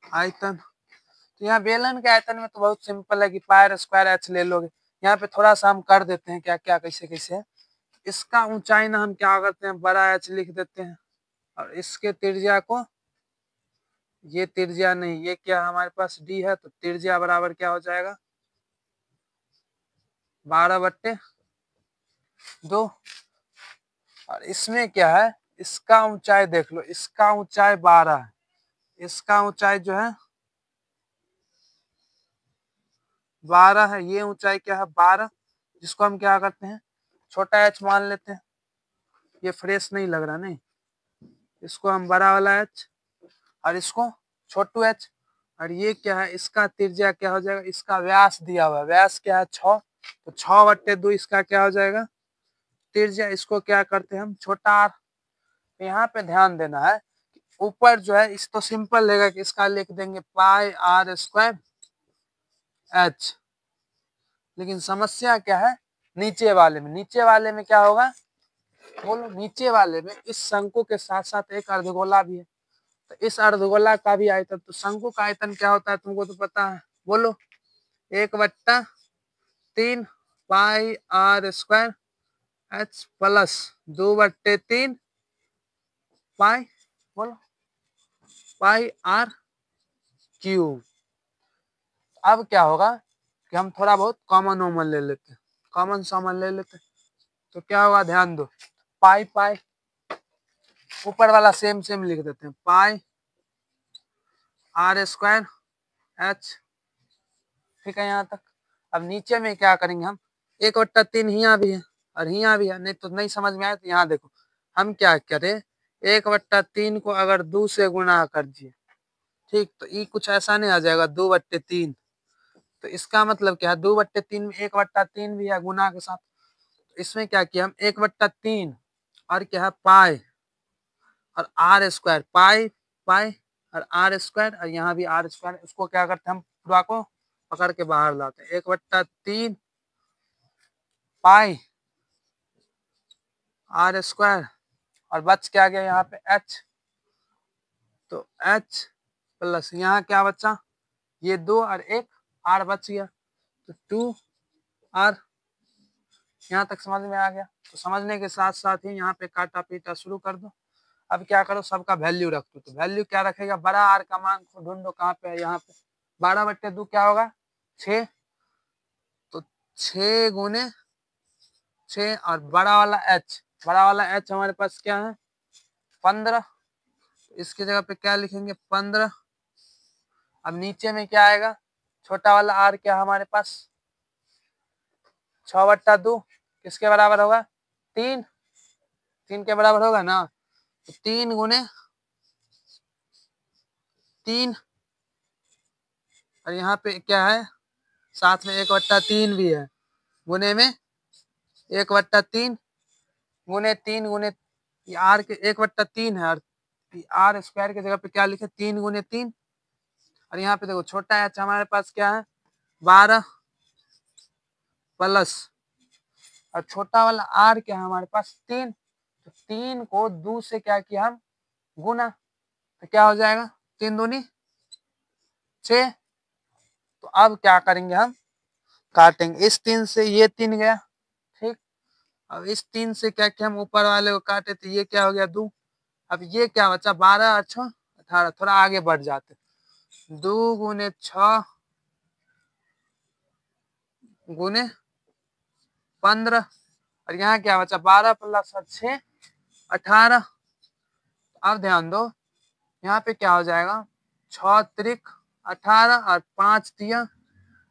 आयतन। तो यहाँ बेलन के आयतन में तो बहुत सिंपल है कि पाई स्क्वायर एच ले लोगे। यहाँ पे थोड़ा सा हम कर देते हैं क्या क्या कैसे कैसे है। इसका ऊंचाई ना हम क्या करते हैं बड़ा एच लिख देते हैं और इसके त्रिज्या को, ये त्रिज्या नहीं ये क्या हमारे पास डी है तो त्रिज्या बराबर क्या हो जाएगा 12/2। और इसमें क्या है इसका ऊंचाई देख लो, इसका ऊंचाई 12 है, इसका ऊंचाई जो है 12 है, ये ऊंचाई क्या है 12, जिसको हम क्या करते हैं छोटा एच मान लेते हैं। ये फ्रेश नहीं लग रहा नहीं, इसको हम बड़ा वाला एच और इसको छोटू एच। और ये क्या है इसका त्रिज्या क्या हो जाएगा, इसका व्यास दिया हुआ है, व्यास क्या है 6, तो 6/2 इसका क्या हो जाएगा त्रिज्या। इसको क्या करते हैं हम छोटा आर। यहाँ पे ध्यान देना है ऊपर जो है इस तो सिंपल रहेगा कि इसका लिख देंगे पाई आर स्क्वायर एच। लेकिन समस्या क्या है नीचे वाले में, नीचे वाले में क्या होगा बोलो, नीचे वाले में इस शंकु के साथ साथ एक अर्धगोला भी है, तो इस अर्धगोला का भी आयतन, तो शंकु का आयतन क्या होता है तुमको तो पता है, बोलो 1/3 पाई आर स्क्वायर एच प्लस 2/3 पाई, बोलो पाई आर क्यूब। अब क्या होगा कि हम थोड़ा बहुत कॉमन वॉमन ले लेते हैं, कॉमन सॉमन ले लेते हैं, तो क्या होगा ध्यान दो पाई पाई ऊपर वाला सेम सेम लिख देते हैं पाई आर स्क्वायर एच। ठीक है यहाँ तक। अब नीचे में क्या करेंगे हम 1/3 यहाँ भी है और यहाँ भी है, नहीं तो नहीं समझ में आए तो यहाँ देखो हम क्या करें 1/3 को अगर 2 से गुना कर दिए ठीक, तो ये कुछ ऐसा नहीं आ जाएगा 2/3, तो इसका मतलब क्या है 2/3 में 1/3 भी है गुना के साथ, तो इसमें क्या किया हम 1/3 और क्या है पाई और आर स्क्वायर, पाई पाई और आर स्क्वायर, और यहाँ भी आर स्क्वायर, उसको क्या करते हैं हम पूरा को पकड़ के बाहर लाते हैं 1/3 पाई आर स्क्वायर और बच क्या गया यहाँ पे एच, तो एच प्लस यहाँ क्या बचा ये 2 और 1 आर बच गया, तो 2 आर। यहाँ तक समझ में आ गया। तो समझने के साथ साथ ही यहाँ पे काटा पीटा शुरू कर दो। अब क्या करो सबका वैल्यू रख दो, तो वैल्यू क्या रखेगा बड़ा आर का मान को ढूंढो कहाँ पे है, यहाँ पे 12/2 क्या होगा 6, तो 6 गुने 6 और बड़ा वाला एच, बड़ा वाला एच हमारे पास क्या है 15, तो इसकी जगह पे क्या लिखेंगे 15। अब नीचे में क्या आएगा छोटा वाला आर क्या हमारे पास 6/2 किसके बराबर होगा 3, 3 के बराबर होगा ना, तो 3 गुने 3 और यहाँ पे क्या है साथ में 1/3 भी है, गुने में 1/3 गुने 3 गुने आर के 1/3 है और आर स्क्वायर की जगह पे क्या लिखे 3 गुने 3, और यहाँ पे देखो छोटा एच हमारे पास क्या है 12 प्लस और छोटा वाला आर क्या है हमारे पास 3, तो 3 को 2 से क्या किया हम गुना, तो क्या हो जाएगा 3 दूनी 6। तो अब क्या करेंगे हम काटेंगे, इस 3 से ये 3 गया ठीक, अब इस 3 से क्या किया हम ऊपर वाले को काटे तो ये क्या हो गया 2, अब ये क्या बचा 12 और 6 18, थोड़ा आगे बढ़ जाते 2 गुने 6 गुने 15 और यहाँ क्या बचा 12 प्लस 6 18। अब ध्यान दो यहाँ पे क्या हो जाएगा 6 त्रिक 18 और 5 तिया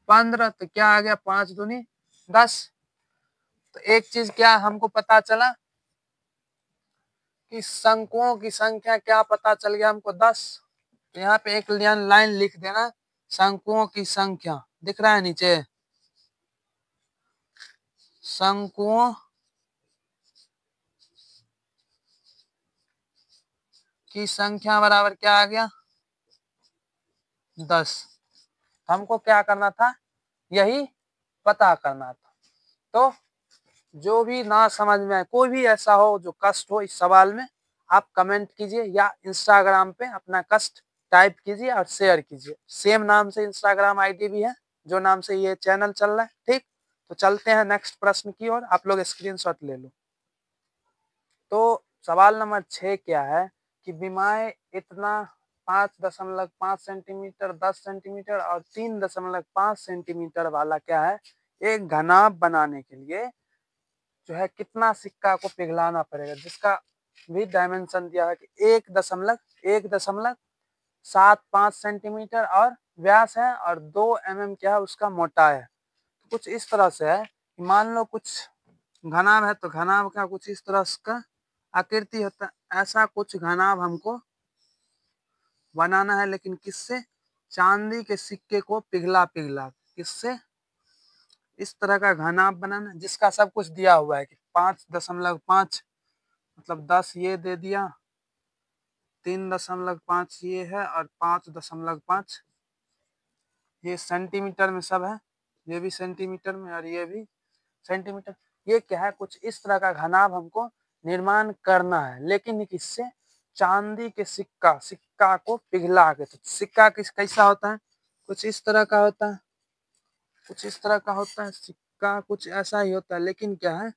15, तो क्या आ गया 5 दूनी 10। तो एक चीज क्या हमको पता चला कि शंकुओं की संख्या क्या पता चल गया हमको 10। तो यहाँ पे एक लाइन लिख देना शंकुओं की संख्या, दिख रहा है नीचे शंकुओं की संख्या बराबर क्या आ गया 10। हमको क्या करना था यही पता करना था। तो जो भी ना समझ में आए, कोई भी ऐसा हो जो कष्ट हो इस सवाल में, आप कमेंट कीजिए या इंस्टाग्राम पे अपना कष्ट टाइप कीजिए और शेयर कीजिए। सेम नाम से इंस्टाग्राम आईडी भी है जो नाम से ये चैनल चल रहा है। ठीक, तो चलते हैं नेक्स्ट प्रश्न की ओर, आप लोग स्क्रीनशॉट ले लो। तो सवाल नंबर 6 क्या है कि विमाएं इतना 5.5 सेंटीमीटर, 10 सेंटीमीटर और 3.5 सेंटीमीटर वाला क्या है एक घनाभ बनाने के लिए जो है कितना सिक्का को पिघलाना पड़ेगा, जिसका भी डायमेंशन दिया है कि 1.75 सेंटीमीटर और व्यास है और 2 mm क्या है उसका मोटाई है। तो कुछ इस तरह से है कि मान लो कुछ घनाभ है तो घनाभ का कुछ इस तरह का आकृति होता है। ऐसा कुछ घनाभ हमको बनाना है, लेकिन किससे? चांदी के सिक्के को पिघला पिघला। किससे? इस तरह का घनाभ बनाना जिसका सब कुछ दिया हुआ है कि 5.5 मतलब 10 ये दे दिया, 3.5 ये है और 5.5 ये सेंटीमीटर में सब है, ये भी सेंटीमीटर में और ये भी सेंटीमीटर। ये क्या है कुछ इस तरह का घनाभ हमको निर्माण करना है, लेकिन किससे? चांदी के सिक्का को पिघला के। तो सिक्का कैसा होता है? कुछ इस तरह का होता है, कुछ इस तरह का होता है सिक्का, कुछ ऐसा ही होता है, लेकिन क्या है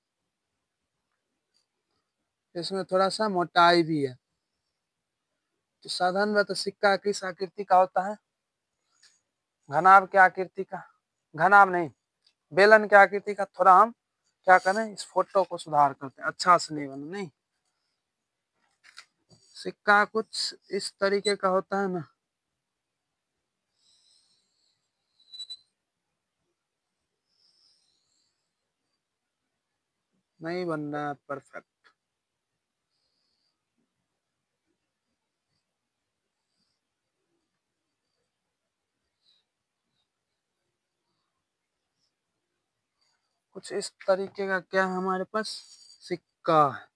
इसमें थोड़ा सा मोटाई भी है। तो साधारण बात है, सिक्का किस आकृति का होता है? घनाभ के आकृति का, घनाभ नहीं बेलन के आकृति का। थोड़ा हम क्या करें इस फोटो को सुधार करते हैं, अच्छा से नहीं बना। नहीं, सिक्का कुछ इस तरीके का होता है ना, नहीं बन रहा है परफेक्ट। कुछ इस तरीके का क्या है हमारे पास सिक्का है।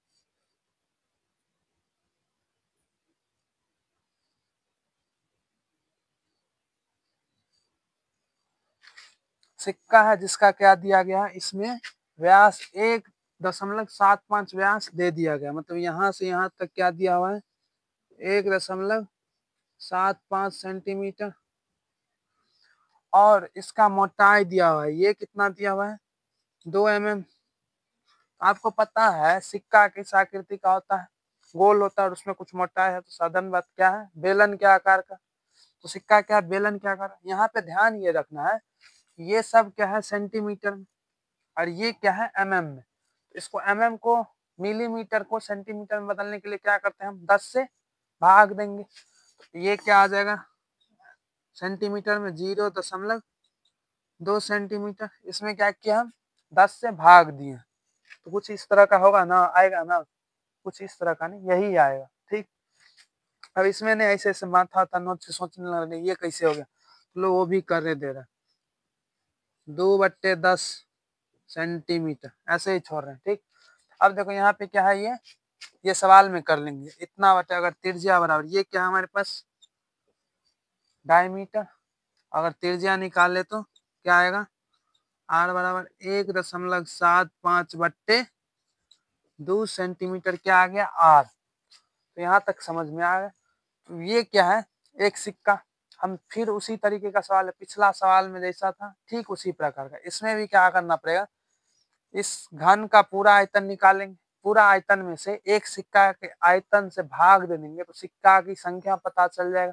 सिक्का है जिसका क्या दिया गया है, इसमें व्यास 1.75 व्यास दे दिया गया, मतलब यहाँ से यहाँ तक क्या दिया हुआ है 1.75 सेंटीमीटर। और इसका मोटाई दिया हुआ है, ये कितना दिया हुआ है 2 mm। आपको पता है सिक्का किस आकृति का होता है? गोल होता है और उसमें कुछ मोटाई है। तो साधारण बात क्या है बेलन के आकार का। तो सिक्का क्या बेलन के आकार। यहाँ पे ध्यान ये रखना है ये सब क्या है सेंटीमीटर में और ये क्या है mm में। इसको mm को मिलीमीटर को सेंटीमीटर में बदलने के लिए क्या करते हैं हम 10 से भाग देंगे। तो ये क्या आ जाएगा सेंटीमीटर में 0.2 सेंटीमीटर। इसमें क्या किया हम 10 से भाग दिए। तो कुछ इस तरह का होगा ना, आएगा ना, कुछ इस तरह का नहीं यही आएगा। ठीक, अब इसमें ने ऐसे ऐसे माथा था नोट से सोचने लगे ये कैसे हो गया, तो लोग वो भी करने दे रहे 2/10 सेंटीमीटर ऐसे ही छोड़ रहे हैं। ठीक, अब देखो यहाँ पे क्या है ये सवाल में कर लेंगे इतना बटे अगर त्रिज्या बराबर ये क्या है हमारे पास डायमीटर। अगर त्रिज्या निकाले तो क्या आएगा आर बराबर 1.75/2 सेंटीमीटर क्या आ गया आर। तो यहाँ तक समझ में आ गया। तो ये क्या है एक सिक्का। हम फिर उसी तरीके का सवाल है पिछला सवाल में जैसा था ठीक उसी प्रकार का, इसमें भी क्या करना पड़ेगा इस घन का पूरा आयतन निकालेंगे। पूरा आयतन में से एक सिक्का के आयतन से भाग दे देंगे तो सिक्का की संख्या पता चल जाएगा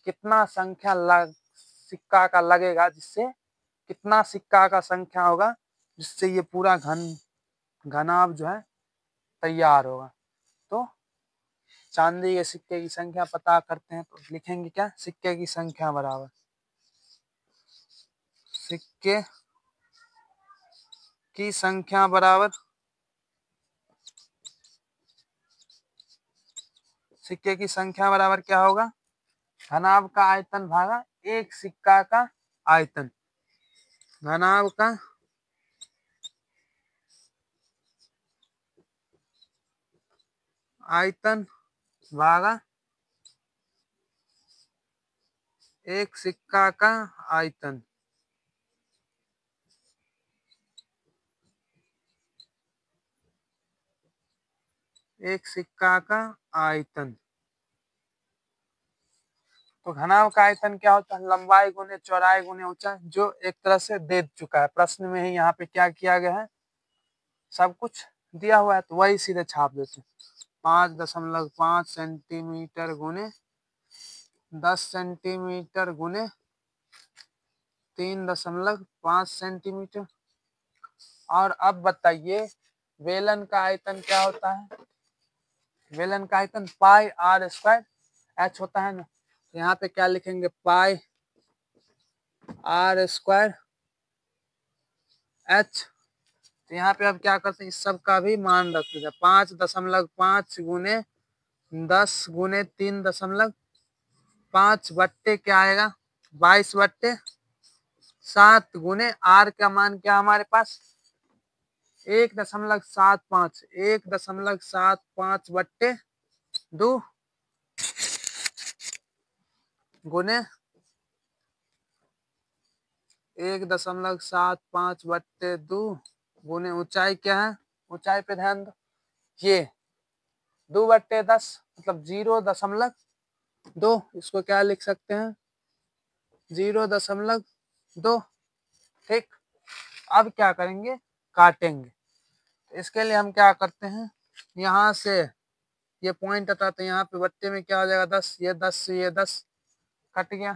कितना संख्या सिक्का का लगेगा, जिससे कितना सिक्का का संख्या होगा जिससे ये पूरा घनाभ जो है तैयार होगा। तो चांदी के सिक्के की संख्या पता करते हैं तो लिखेंगे क्या सिक्के की संख्या बराबर सिक्के की संख्या बराबर सिक्के की संख्या बराबर क्या होगा घनाभ का आयतन भागा एक सिक्का का आयतन। घनाभ का आयतन भागा एक सिक्का का आयतन। एक सिक्का का आयतन। तो घनाभ का आयतन क्या होता है? लंबाई गुने चौड़ाई गुने ऊंचाई, जो एक तरह से दे चुका है प्रश्न में ही। यहाँ पे क्या किया गया है? सब कुछ दिया हुआ है तो वही सीधे छाप देते। 5.5 सेंटीमीटर गुने 10 सेंटीमीटर गुने 3.5 सेंटीमीटर। और अब बताइए बेलन का आयतन क्या होता है? बेलन का आयतन पाई आर स्क्वायर एच होता है ना। तो यहाँ पे क्या लिखेंगे? पाई आर स्क्वायर एच। तो यहाँ पे अब क्या करते हैं? इस सब का भी मान रखते हैं। 5.5 गुने 10 गुने 3.5 बट्टे क्या आएगा? 22/7 गुने आर का मान क्या हमारे पास? 1.75 1.75 बट्टे 2 गुने 1.75 बट्टे 2 गुने ऊंचाई क्या है? ऊंचाई पे ध्यान दो। ये 2/10 मतलब 0.2। इसको क्या लिख सकते हैं? 0.2। ठीक। अब क्या करेंगे? काटेंगे। इसके लिए हम क्या करते हैं? यहाँ से ये पॉइंट हटाते हैं। यहाँ पे बट्टे में क्या हो जाएगा? 10। ये 10 से ये 10 कट गया।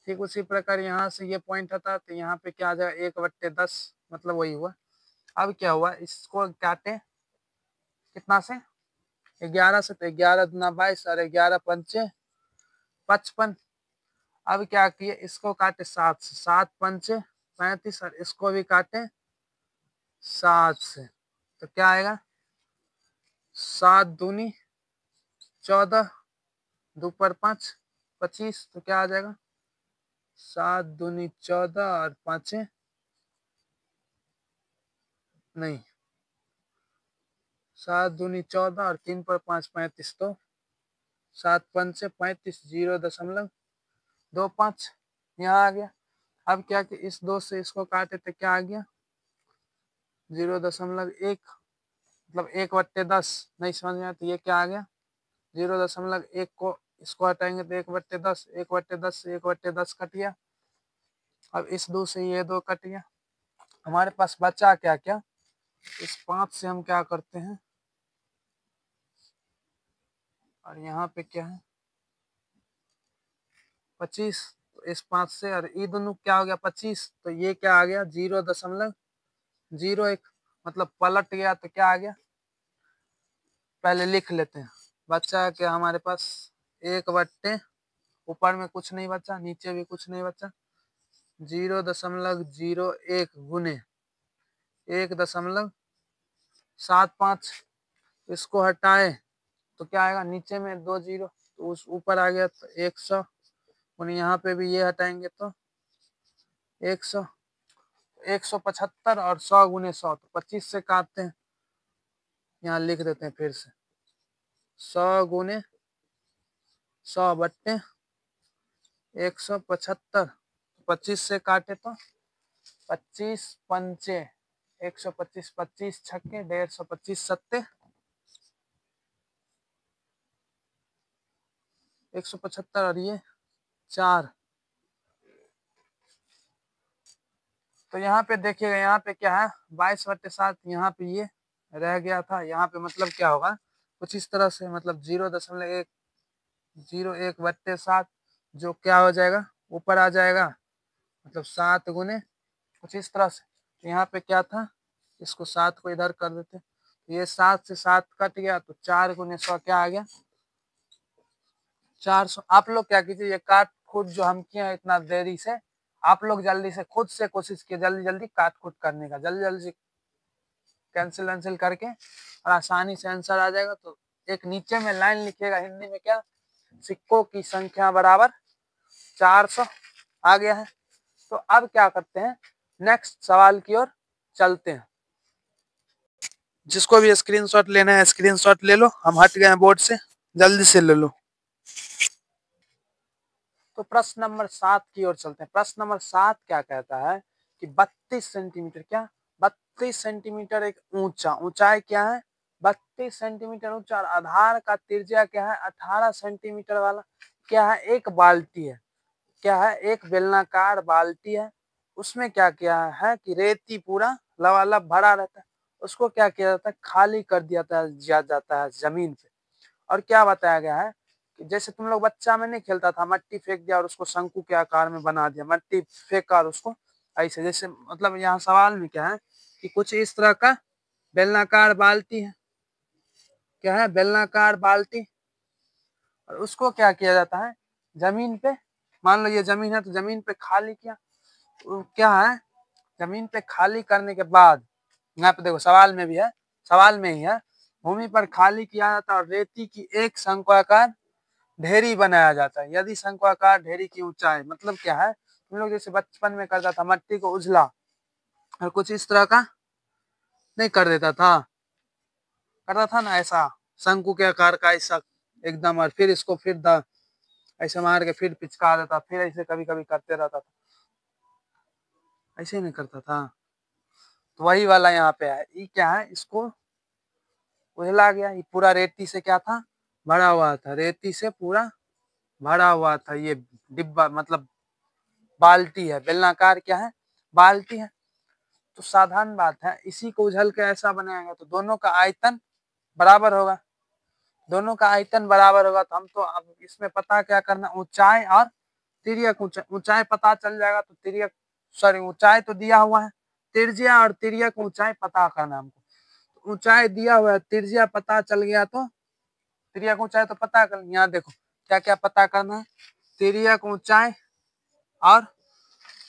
ठीक उसी प्रकार यहाँ से ये पॉइंट हटाते हैं। यहाँ पे क्या आ जाएगा? 1/10 मतलब वही हुआ। अब क्या हुआ? इसको काटे कितना से? 11 से। तो 11 दूना 22 और 11 पंचे 55। अब क्या किए? इसको काटे 7 से। 7 पंचे 35 और इसको भी काटे 7 से। तो क्या आएगा? 7 दूनी 14 2 पर 5 25। तो क्या आ जाएगा? 7 दूनी 14 और 5 नहीं 7 दूनी 14 और 3 पर 5 35। तो 7 पंचे 35 0.25 यहाँ आ गया। अब क्या कि इस 2 से इसको काटे तो क्या आ गया? 0.1 मतलब 1/10 नहीं समझ में आया तो ये क्या आ गया? 0.1 को इसको हटाएंगे तो 1/10 1/10 से 1/10 कट गया। अब इस 2 से ये 2 कट गया। हमारे पास बचा क्या क्या? इस 5 से हम क्या करते हैं? और यहाँ पे क्या है? 25। तो इस 5 से और ये दोनों क्या हो गया? 25। तो ये क्या आ गया? 0.01 मतलब पलट गया। तो क्या आ गया? पहले लिख लेते हैं। बचा क्या हमारे पास? 1/, ऊपर में कुछ नहीं बचा नीचे भी कुछ नहीं बचा। 0.01 गुने 1.75। इसको हटाए तो क्या आएगा? नीचे में 2 0 तो उस ऊपर आ गया तो 100। यहाँ पे भी ये हटाएंगे तो 100 175 और 100 गुने 100 तो 25 से काटते हैं। यहाँ लिख देते हैं फिर से 100 गुने 100 बट्टे 175। 25 से काटे तो 25 पंचे 125 25 छक्के 150 सत्ते 175 और ये 4। तो यहाँ पे देखिएगा यहाँ पे क्या है? 22/7। यहाँ पे ये रह गया था। यहाँ पे मतलब क्या होगा? कुछ इस तरह से मतलब 0.101/7 जो क्या हो जाएगा? ऊपर आ जाएगा मतलब 7 गुने कुछ इस तरह से। तो यहाँ पे क्या था? इसको 7 को इधर कर देते। तो ये 7 से 7 कट गया तो 4 गुने 100 क्या आ गया? 400। आप लोग क्या कीजिए? ये काट खुद जो हम किए हैं इतना देरी से, आप लोग जल्दी से खुद से कोशिश कीजिए जल्दी जल्दी काट खुद करने का। जल्दी जल्दी कैंसिल वैंसिल करके और आसानी से आंसर आ जाएगा। तो एक नीचे में लाइन लिखिएगा हिंदी में क्या? सिक्कों की संख्या बराबर 400 आ गया है। तो अब क्या करते हैं? नेक्स्ट सवाल की ओर चलते हैं। जिसको भी स्क्रीनशॉट लेना है स्क्रीनशॉट ले लो। हम हट गए हैं बोर्ड से, जल्दी से ले लो। तो प्रश्न नंबर 7 की ओर चलते हैं। प्रश्न नंबर 7 क्या कहता है कि 32 सेंटीमीटर क्या? 32 सेंटीमीटर एक ऊंचाई क्या है? 32 सेंटीमीटर ऊंचा और आधार का त्रिज्या क्या है 18 सेंटीमीटर वाला क्या है एक बाल्टी है, क्या है एक बेलनाकार बाल्टी है। उसमें क्या किया है कि रेती पूरा लबालब भरा रहता है, उसको क्या किया जाता है खाली कर दिया जाता है जमीन पे। और क्या बताया गया है कि जैसे तुम लोग बच्चा में नहीं खेलता था, मट्टी फेंक दिया और उसको शंकु के आकार में बना दिया, मट्टी फेंक कर उसको ऐसे, जैसे मतलब यहाँ सवाल में क्या है कि कुछ इस तरह का बेलनाकार बाल्टी है, क्या है बेलनाकार बाल्टी, और उसको क्या किया जाता है जमीन पे, मान लो ये जमीन है तो जमीन पे खाली किया, क्या है जमीन पे खाली करने के बाद यहाँ पे देखो सवाल में भी है, सवाल में ही है, भूमि पर खाली किया जाता है और रेती की एक शंक्वाकार ढेरी बनाया जाता है। यदि शंक्वाकार ढेरी की ऊंचाई मतलब क्या है, तुम लोग जैसे बचपन में करता था मट्टी को उजला और कुछ इस तरह का नहीं कर देता था, करता था ना ऐसा शंकु के आकार का ऐसा एकदम, और फिर इसको फिर ऐसे मार के फिर पिचका देता, फिर ऐसे कभी कभी करते रहता था, ऐसे नहीं करता था। तो वही वाला यहाँ पे है, ये क्या है इसको उजला गया, ये पूरा रेती से क्या था भरा हुआ था, रेती से पूरा भरा हुआ था ये डिब्बा, मतलब बाल्टी है, बेलनाकार क्या है बाल्टी है। तो साधारण बात है, इसी को उछल के ऐसा बनाएगा तो दोनों का आयतन बराबर होगा, दोनों का आयतन बराबर होगा। तो हम तो अब इसमें पता क्या करना, ऊंचाई और तिर्यक, ऊंचाई पता चल जाएगा तो तिर्यक, सॉरी ऊंचाई तो दिया हुआ है, तिर्ज्या और तिर्यक ऊंचाई पता करना हमको। ऊंचाई दिया हुआ है, तिर्ज्या पता चल गया तो तिर्यक ऊंचाई तो पता कर, यहाँ देखो क्या क्या पता करना है, तिर्यक ऊंचाई और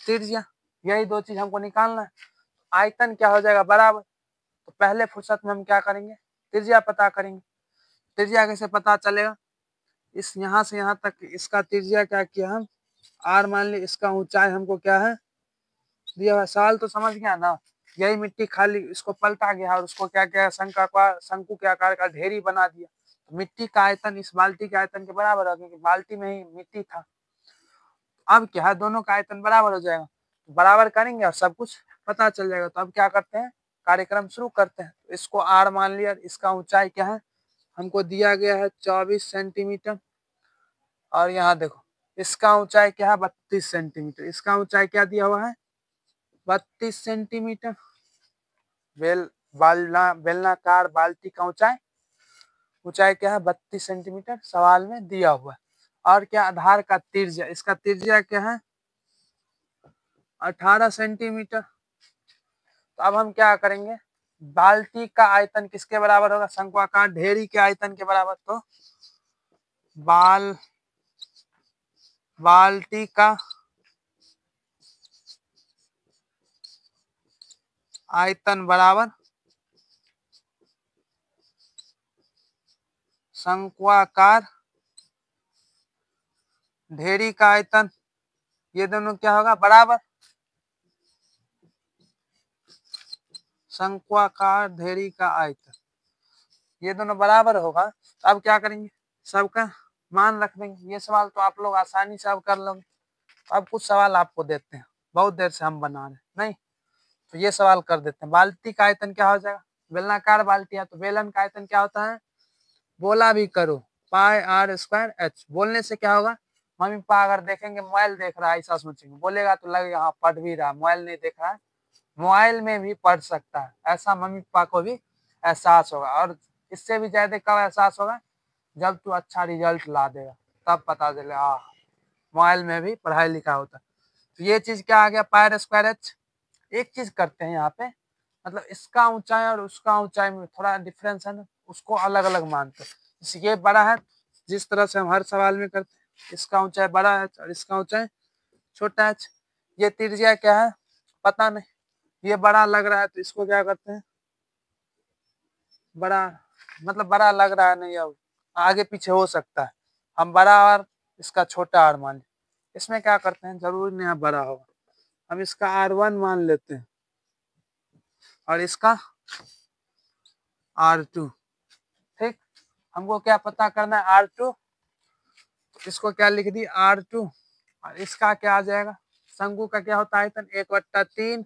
तिर्ज्या, यही दो चीज हमको निकालना है। आयतन क्या हो जाएगा बराबर, तो पहले फुर्सत में हम क्या करेंगे त्रिज्या पता करेंगे। त्रिज्या कैसे पता चलेगा, इस यहाँ से यहाँ तक इसका त्रिज्या क्या किया हम आर मान ली, इसका ऊंचाई हमको क्या है दिया हुआ, सवाल तो समझ गया ना। यही मिट्टी खाली इसको पलटा गया और उसको क्या किया शंकु के आकार का ढेरी बना दिया, तो मिट्टी का आयतन इस बाल्टी के आयतन के बराबर है क्योंकि बाल्टी में ही मिट्टी था। अब क्या है दोनों का आयतन बराबर हो जाएगा, तो बराबर करेंगे और सब कुछ पता चल जाएगा। तो अब क्या करते हैं कार्यक्रम शुरू करते हैं। तो इसको आर मान लिया, इसका ऊंचाई क्या है हमको दिया गया है 24 सेंटीमीटर, और यहाँ देखो इसका ऊंचाई क्या है 32 सेंटीमीटर, इसका ऊंचाई क्या दिया हुआ है 32 सेंटीमीटर। बेलनाकार बाल्टी का ऊंचाई ऊंचाई क्या है 32 सेंटीमीटर सवाल में दिया हुआ है। और क्या आधार का त्रिज्या, इसका त्रिज्या क्या है 18 सेंटीमीटर। तो अब हम क्या करेंगे, बाल्टी का आयतन किसके बराबर होगा शंक्वाकार ढेरी के आयतन के बराबर, तो बाल्टी का आयतन बराबर शंक्वाकार ढेरी का आयतन, ये दोनों क्या होगा बराबर शंक्वाकार ढेरी का आयतन, ये दोनों बराबर होगा। तो अब क्या करेंगे सबका मान रख देंगे। ये सवाल तो आप लोग आसानी से अब कर लोगे। तो अब कुछ सवाल आपको देते हैं, बहुत देर से हम बना रहे नहीं, तो ये सवाल कर देते हैं। बाल्टी का आयतन क्या हो जाएगा, बेलनाकार बाल्टी है तो बेलन का आयतन क्या होता है, बोला भी करो पाई आर स्क्वायर एच। बोलने से क्या होगा, मम्मी पापा अगर देखेंगे मोबाइल देख रहा है ऐसा सोचेंगे, बोलेगा तो लगेगा हाँ पढ़ भी रहा, मोबाइल नहीं देख रहा है, मोबाइल में भी पढ़ सकता है, ऐसा मम्मी पापा को भी एहसास होगा। और इससे भी ज्यादा कब एहसास होगा, जब तू अच्छा रिजल्ट ला देगा तब पता चलेगा हाँ मोबाइल में भी पढ़ाई लिखा होता है। तो ये चीज क्या आ गया पायर स्क्वायर एच। एक चीज करते हैं यहाँ पे, मतलब इसका ऊंचाई और उसका ऊंचाई में थोड़ा डिफरेंस है ना, उसको अलग अलग मानते हैं। ये बड़ा है जिस तरह से हम हर सवाल में करते हैं, इसका ऊंचाई बड़ा है और इसका ऊंचाई छोटा है। ये त्रिज्या क्या है पता नहीं, ये बड़ा लग रहा है तो इसको क्या करते हैं बड़ा, मतलब बड़ा लग रहा है नहीं, अब आगे पीछे हो सकता है, हम बड़ा और इसका छोटा आर मान लें। इसमें क्या करते हैं जरूरी नहीं बड़ा होगा, हम इसका R1 मान लेते हैं और इसका R2। ठीक, हमको क्या पता करना है R2, तो इसको क्या लिख दी R2, और इसका क्या आ जाएगा शंकु का क्या होता है आयतन 1/3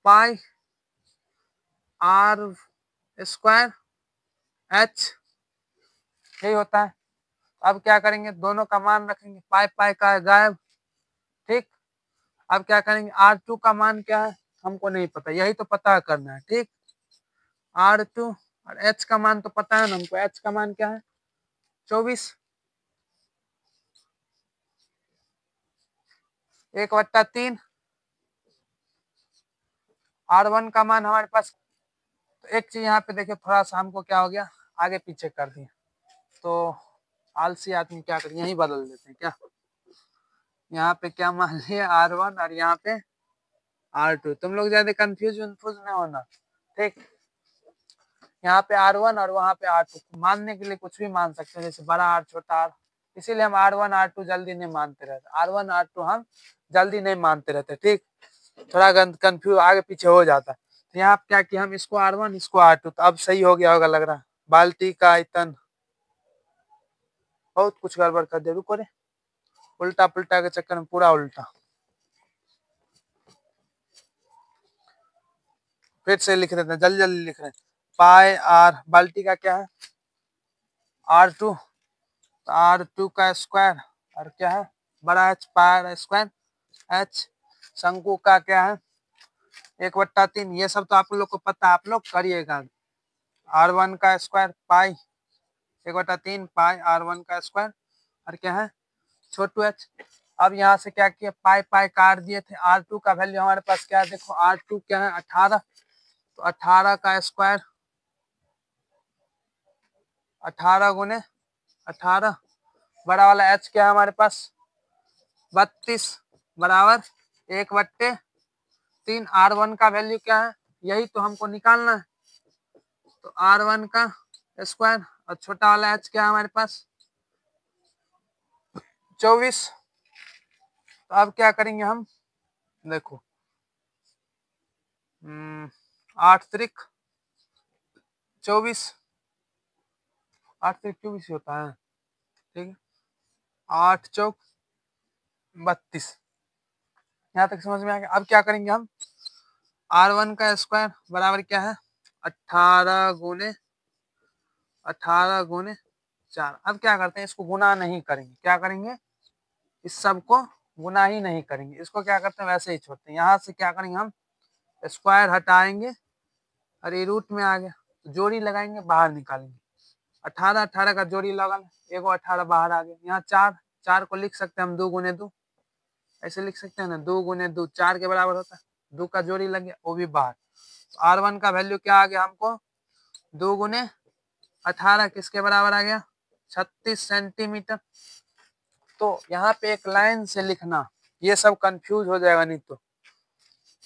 पाई R स्क्वायर एच, यही होता है। अब क्या करेंगे, दोनों का मान रखेंगे, पाई पाई का गायब, ठीक। अब क्या करेंगे, R2 का मान क्या है हमको नहीं पता, यही तो पता करना है, ठीक। R2 और H का मान तो पता है ना हमको, H का मान क्या है 24, 1/3। R1 का मान हमारे पास, तो एक चीज यहाँ पे देखिए, थोड़ा सा हमको क्या हो गया, आगे पीछे कर दिया, तो आलसी आदमी क्या करें, यही बदल देते हैं क्या, यहाँ पे क्या मान लिया R1 और यहाँ पे R2। तुम लोग ज्यादा कंफ्यूज नहीं होना, ठीक। यहाँ पे R1 और वहाँ पे R2, मानने के लिए कुछ भी मान सकते हैं, जैसे बड़ा R छोटा R, इसीलिए हम R1 R2 जल्दी नहीं मानते रहते, R1 R2 हम जल्दी नहीं मानते रहते, ठीक। थोड़ा कंफ्यूज आगे पीछे हो जाता है। तो यहाँ क्या किया, हम इसको R1 इसको R2, तो अब सही हो गया होगा लग रहा है। बाल्टी का आयतन, बहुत कुछ गड़बड़ कर दे, रुको रे, उल्टा पुल्टा के चक्कर में पूरा उल्टा, फिर से लिख देते हैं, जल्दी जल्दी लिख रहे हैं। पाई आर, बाल्टी का क्या है R2, तो R2 का स्क्वायर, और क्या है बड़ा H, पाई स्क्वायर H। शंकु का क्या है 1/3, ये सब तो आप लोग को पता, आप लोग करिएगा। R1 का स्क्वायर पाई 1/3 पाई R1 का स्क्वायर, और क्या है छोटू H। अब यहाँ से क्या किया, पाई पाई काट दिए थे, R2 का वैल्यू हमारे पास क्या है, देखो R2 क्या है 18, तो 18 का स्क्वायर, 18 गुने 18, बड़ा वाला H क्या है हमारे पास 32, बराबर 1/3। R1 का वैल्यू क्या है, यही तो हमको निकालना है, तो R1 का स्क्वायर, और छोटा वाला H क्या है हमारे पास 24। तो अब क्या करेंगे हम, देखो 8 त्रिक 24, 8 त्रिक 24 होता है, ठीक है। 8 चौक 32, यहाँ तक समझ में आ गया। अब क्या करेंगे हम, R1 का स्क्वायर बराबर क्या है 18 गुने 4। अब क्या करते हैं, इसको गुना नहीं करेंगे, क्या करेंगे, इस सब को गुना ही नहीं करेंगे, इसको क्या करते हैं वैसे ही छोड़ते हैं। यहाँ से क्या करेंगे, हम स्क्वायर हटाएंगे, और ये रूट में आ गया, तो जोड़ी लगाएंगे, बाहर निकालेंगे, 18 18 का जोड़ी लगा, एगो 18 बाहर आ गया। यहाँ 4, 4 को लिख सकते हैं हम 2 गुने 2, ऐसे लिख सकते हैं ना, 2 गुने 2 4 के बराबर होता है, 2 का जोड़ी लग गया, वो भी बाहर। तो R1 का वैल्यू क्या आ गया हमको 2 गुने 18 किसके बराबर आ गया 36 सेंटीमीटर। तो यहाँ पे एक लाइन से लिखना, ये सब कंफ्यूज हो जाएगा नहीं तो।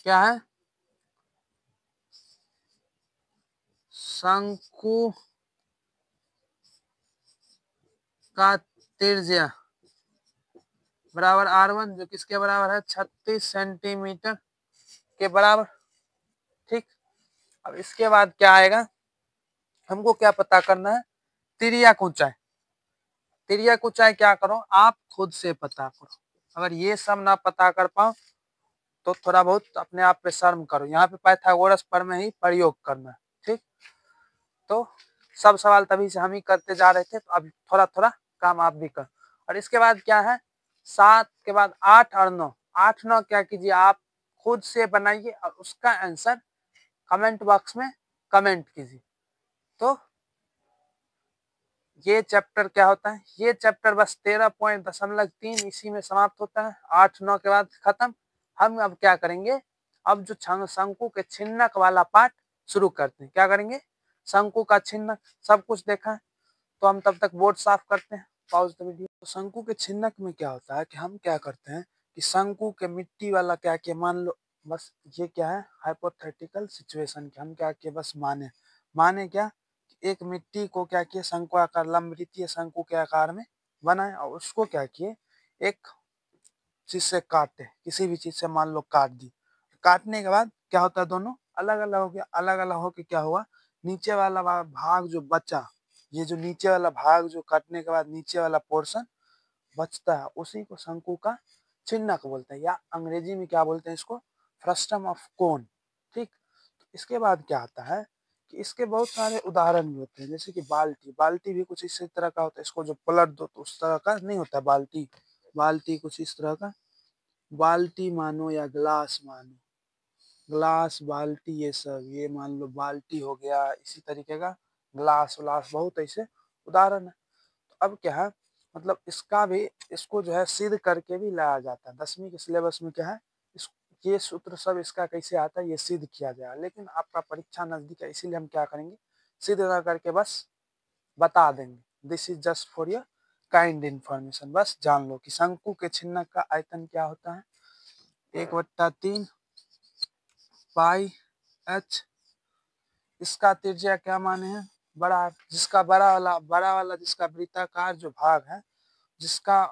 क्या है, शंकु का त्रिज्या बराबर R1, जो किसके बराबर है 36 सेंटीमीटर के बराबर, ठीक। अब इसके बाद क्या आएगा, हमको क्या पता करना है, तिर्यक ऊंचाई। तिर्यक ऊंचाई क्या करो, आप खुद से पता करो, अगर ये सब ना पता कर पाओ तो थोड़ा बहुत अपने आप पे शर्म करो, यहाँ पे पाइथागोरस प्रमेय ही प्रयोग करना है, ठीक। तो सब सवाल तभी से हम ही करते जा रहे थे, तो अब थोड़ा थोड़ा काम आप भी कर। और इसके बाद क्या है, 7 के बाद 8 और 9, 8 9 क्या कीजिए, आप खुद से बनाइए और उसका आंसर कमेंट बॉक्स में कमेंट कीजिए। तो ये चैप्टर क्या होता है, ये चैप्टर बस 13.3 इसी में समाप्त होता है, 8 9 के बाद खत्म। हम अब क्या करेंगे, अब जो शंकु के छिन्नक वाला पार्ट शुरू करते हैं। क्या करेंगे, शंकु का छिन्नक, सब कुछ देखा है, तो हम तब तक बोर्ड साफ करते हैं, पॉज द वीडियो। तो शंकु के छिन्नक में क्या होता है कि हम क्या करते हैं कि शंकु के मिट्टी वाला क्या किया, मान लो बस ये क्या है हाइपोथेटिकल सिचुएशन के, हम क्या किए बस माने क्या, एक मिट्टी को क्या किए शंकु आकार, लंबवृत्तीय शंकु के आकार में बनाए, और उसको क्या किए एक चीज से काटे, किसी भी चीज से मान लो काट दी, काटने के बाद क्या होता है, दोनों अलग अलग हो गया, अलग अलग होके क्या हुआ, नीचे वाला भाग जो बचा, ये जो नीचे वाला भाग जो काटने के बाद नीचे वाला पोर्शन बचता है, उसी को शंकु का छिन्नक बोलते हैं, या अंग्रेजी में क्या बोलते हैं इसको, फ्रस्टम ऑफ कोन, ठीक। तो इसके बाद क्या आता है कि इसके बहुत सारे उदाहरण भी होते हैं, जैसे कि बाल्टी। बाल्टी भी कुछ इसी तरह का होता है, इसको जो पलट दो तो उस तरह का नहीं होता बाल्टी। बाल्टी कुछ इस तरह का, बाल्टी मानो या ग्लास मानो, ग्लास बाल्टी ये सब, ये मान लो बाल्टी हो गया। इसी तरीके का ग्लास व्लास बहुत ऐसे उदाहरण है। तो अब क्या है, मतलब इसका भी, इसको जो है सिद्ध करके भी लाया जाता है। 10वीं के सिलेबस में क्या है, इस ये सूत्र सब इसका कैसे आता है ये सिद्ध किया जाएगा। लेकिन आपका परीक्षा नजदीक है, इसीलिए हम क्या करेंगे, सिद्ध ना करके बस बता देंगे। This is just for your kind information. बस जान लो कि शंकु के छिन्नक का आयतन क्या होता है, 1/3 पाई एच। इसका त्रिज्या क्या माने हैं, बड़ा, जिसका बड़ा वाला जिसका वृत्ताकार जो भाग है, जिसका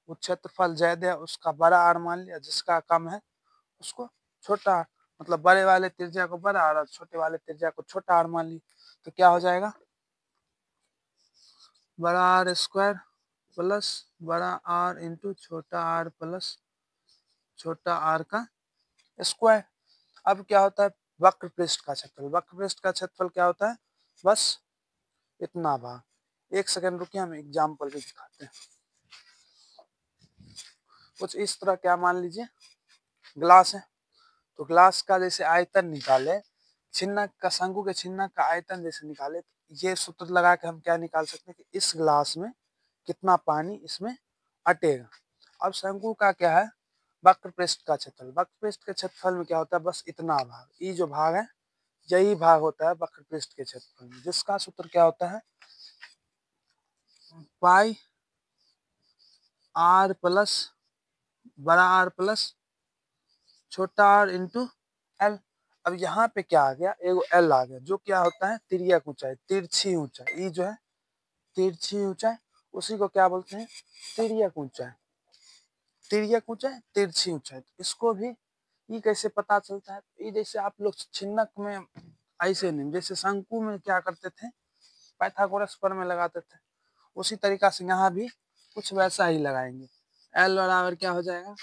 वो क्षेत्रफल ज्यादा है उसका बड़ा आर मान लिया, जिसका कम है उसको छोटा, मतलब बड़े वाले त्रिज्या को बड़ा और छोटे वाले त्रिज्या को छोटा आर मान ली। तो क्या हो जाएगा, बड़ा आर स्क्वायर प्लस बड़ा आर इंटू छोटा आर प्लस छोटा आर का स्क्वायर। अब क्या होता है, वक्र पृष्ठ का क्षेत्रफल। वक्र पृष्ठ का क्षेत्रफल क्या होता है, बस इतना भाग। 1 सेकंड रुकिए, हम एग्जाम्पल भी दिखाते हैं। कुछ इस तरह क्या मान लीजिए, ग्लास है, तो ग्लास का जैसे आयतन निकाले, छिन्नक का, शंकु के छिन्नक का आयतन जैसे निकाले, तो ये सूत्र लगा के हम क्या निकाल सकते हैं कि इस ग्लास में कितना पानी इसमें अटेगा। अब शंकु का क्या है, वक्र पृष्ठ का क्षेत्रफल। वक्र पृष्ठ के क्षेत्रफल में क्या होता है, बस इतना भाग, ये जो भाग है यही भाग होता है वक्र पृष्ठ के क्षेत्रफल में, जिसका सूत्र क्या होता है, पाई आर प्लस बड़ा आर प्लस छोटा आर इंटू एल। अब यहाँ पे क्या आ गया, एगो एल आ गया, जो क्या होता है, तिर्यक ऊंचाई, तिरछी ऊंचाई। ये जो है तिरछी ऊंचाई, उसी को क्या बोलते हैं, तिर्यक ऊंचाई। तिर्यक ऊंचाई, तिरछी ऊंचाई। इसको भी ये कैसे पता चलता है, ये जैसे आप लोग छिन्नक में ऐसे नहीं, जैसे शंकु में क्या करते थे, पाइथागोरस प्रमेय लगाते थे, उसी तरीका से यहाँ भी कुछ वैसा ही लगाएंगे। एल बराबर क्या हो जाएगा,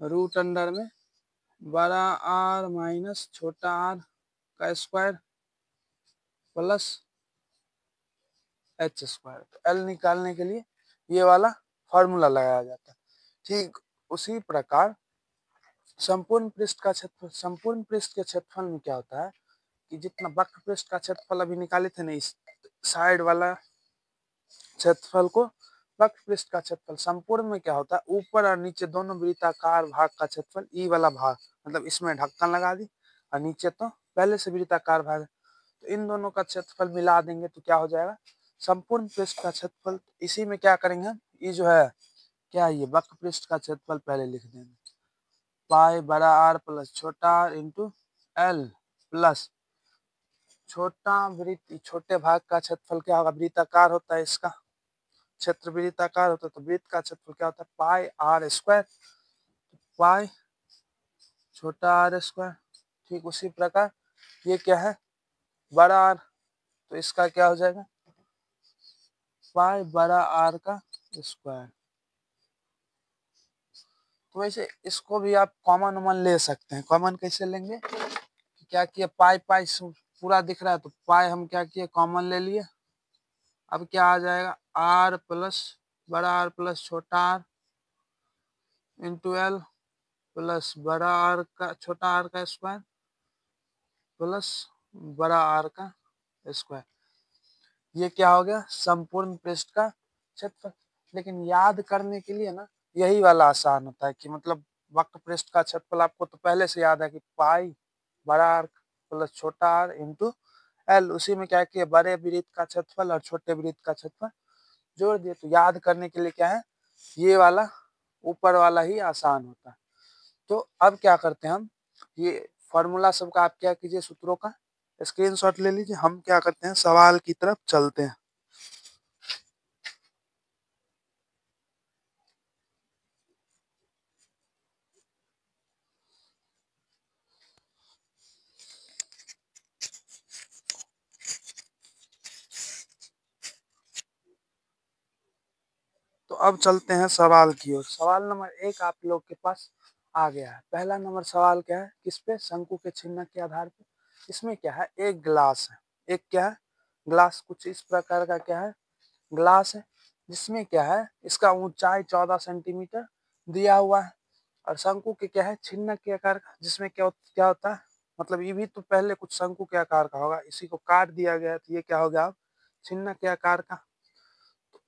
रूट अंडर में बड़ा आर माइनस छोटा आर का स्क्वायर प्लस एच स्क्वायर। तो एल निकालने के लिए ये वाला फॉर्मूला लगाया जाता है। ठीक उसी प्रकार संपूर्ण पृष्ठ का क्षेत्रफल, संपूर्ण पृष्ठ के क्षेत्रफल में क्या होता है कि जितना वक्र पृष्ठ का क्षेत्रफल अभी निकाले थे ना, इस साइड वाला क्षेत्रफल को वक्र पृष्ठ का क्षेत्रफल, संपूर्ण में क्या होता है, ऊपर और नीचे दोनों वृत्ताकार भाग का क्षेत्रफल, ई वाला भाग, मतलब इसमें ढक्कन लगा दी, और नीचे तो पहले से वृत्ताकार भाग है, तो इन दोनों का क्षेत्रफल मिला देंगे तो क्या हो जाएगा, संपूर्ण पृष्ठ का क्षेत्रफल। इसी में क्या करेंगे हम, ये जो है क्या, ये वक्र पृष्ठ का क्षेत्रफल पहले लिख देंगे, पाई बड़ा आर प्लस छोटा आर इंटू एल प्लस छोटा वृत्त, छोटे भाग का क्षेत्रफल क्या होगा, वृत्ताकार होता है, इसका क्षेत्र वृत्ताकार होता है, तो वृत्त का क्षेत्रफल क्या होता है, पाई आर स्क्वायर, पाई छोटा आर स्क्वायर। ठीक उसी प्रकार ये क्या है, बड़ा आर, तो इसका क्या हो जाएगा, पाई बड़ा आर का स्क्वायर। तो वैसे इसको भी आप कॉमन वमन ले सकते हैं। कॉमन कैसे लेंगे, क्या किए, पाई पाई पूरा दिख रहा है, तो पाई हम क्या किए, कॉमन ले लिए। अब क्या आ जाएगा, आर प्लस बड़ा आर प्लस छोटा आर इंटू एल प्लस बड़ा आर का छोटा आर का स्क्वायर प्लस बड़ा आर का स्क्वायर। ये क्या हो गया, संपूर्ण पृष्ठ का क्षेत्रफल। लेकिन याद करने के लिए ना यही वाला आसान होता है कि मतलब वक्र पृष्ठ का क्षेत्रफल आपको तो पहले से याद है कि पाई बड़ा आर प्लस छोटा आर इंटू एल, उसी में क्या किया, बड़े वृत्त का क्षेत्रफल और छोटे वृत्त का क्षेत्रफल जोड़ दिए। तो याद करने के लिए क्या है, ये वाला ऊपर वाला ही आसान होता है। तो अब क्या करते हैं हम, ये फॉर्मूला सबका आप क्या कीजिए, सूत्रों का स्क्रीनशॉट ले लीजिए। हम क्या करते हैं, सवाल की तरफ चलते हैं। तो अब चलते हैं सवाल की ओर। सवाल नंबर 1 आप लोग के पास आ गया है। पहला नंबर सवाल क्या है, किस पे, शंकु के छिन्नक के आधार पे। इसमें क्या है, एक ग्लास है, एक क्या है, ग्लास कुछ इस प्रकार का क्या है, ग्लास है, जिसमें क्या है, इसका ऊंचाई 14 सेंटीमीटर दिया हुआ है, और शंकु के क्या है, छिन्न के आकार का, जिसमें क्या होता है, मतलब ये भी तो पहले कुछ शंकु के आकार का होगा, इसी को काट दिया गया है, तो ये क्या हो गया अब छिन्न के आकार का।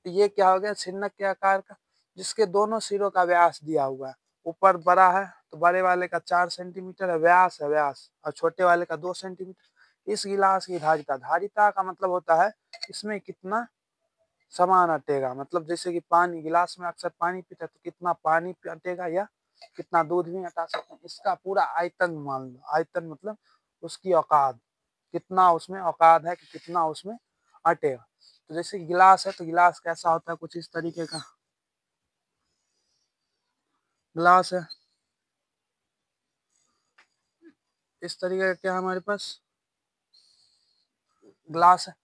तो ये क्या हो गया, छिन्न के आकार का, जिसके दोनों सिरों का व्यास दिया हुआ है, ऊपर बड़ा है तो बड़े वाले का 4 सेंटीमीटर है व्यास, और छोटे वाले का 2 सेंटीमीटर। इस गिलास की धारिता, धारिता का मतलब होता है इसमें कितना सामान अटेगा, मतलब जैसे कि पानी, गिलास में अक्सर पानी पीते हैं तो कितना पानी अटेगा या कितना दूध भी हटा सकते हैं, इसका पूरा आयतन मान लो। आयतन मतलब उसकी औकात, कितना उसमें औकात है कि कितना उसमें अटेगा। तो जैसे गिलास है तो गिलास कैसा होता है, कुछ इस तरीके का गिलास है, इस तरीके का क्या है हमारे पास ग्लास है।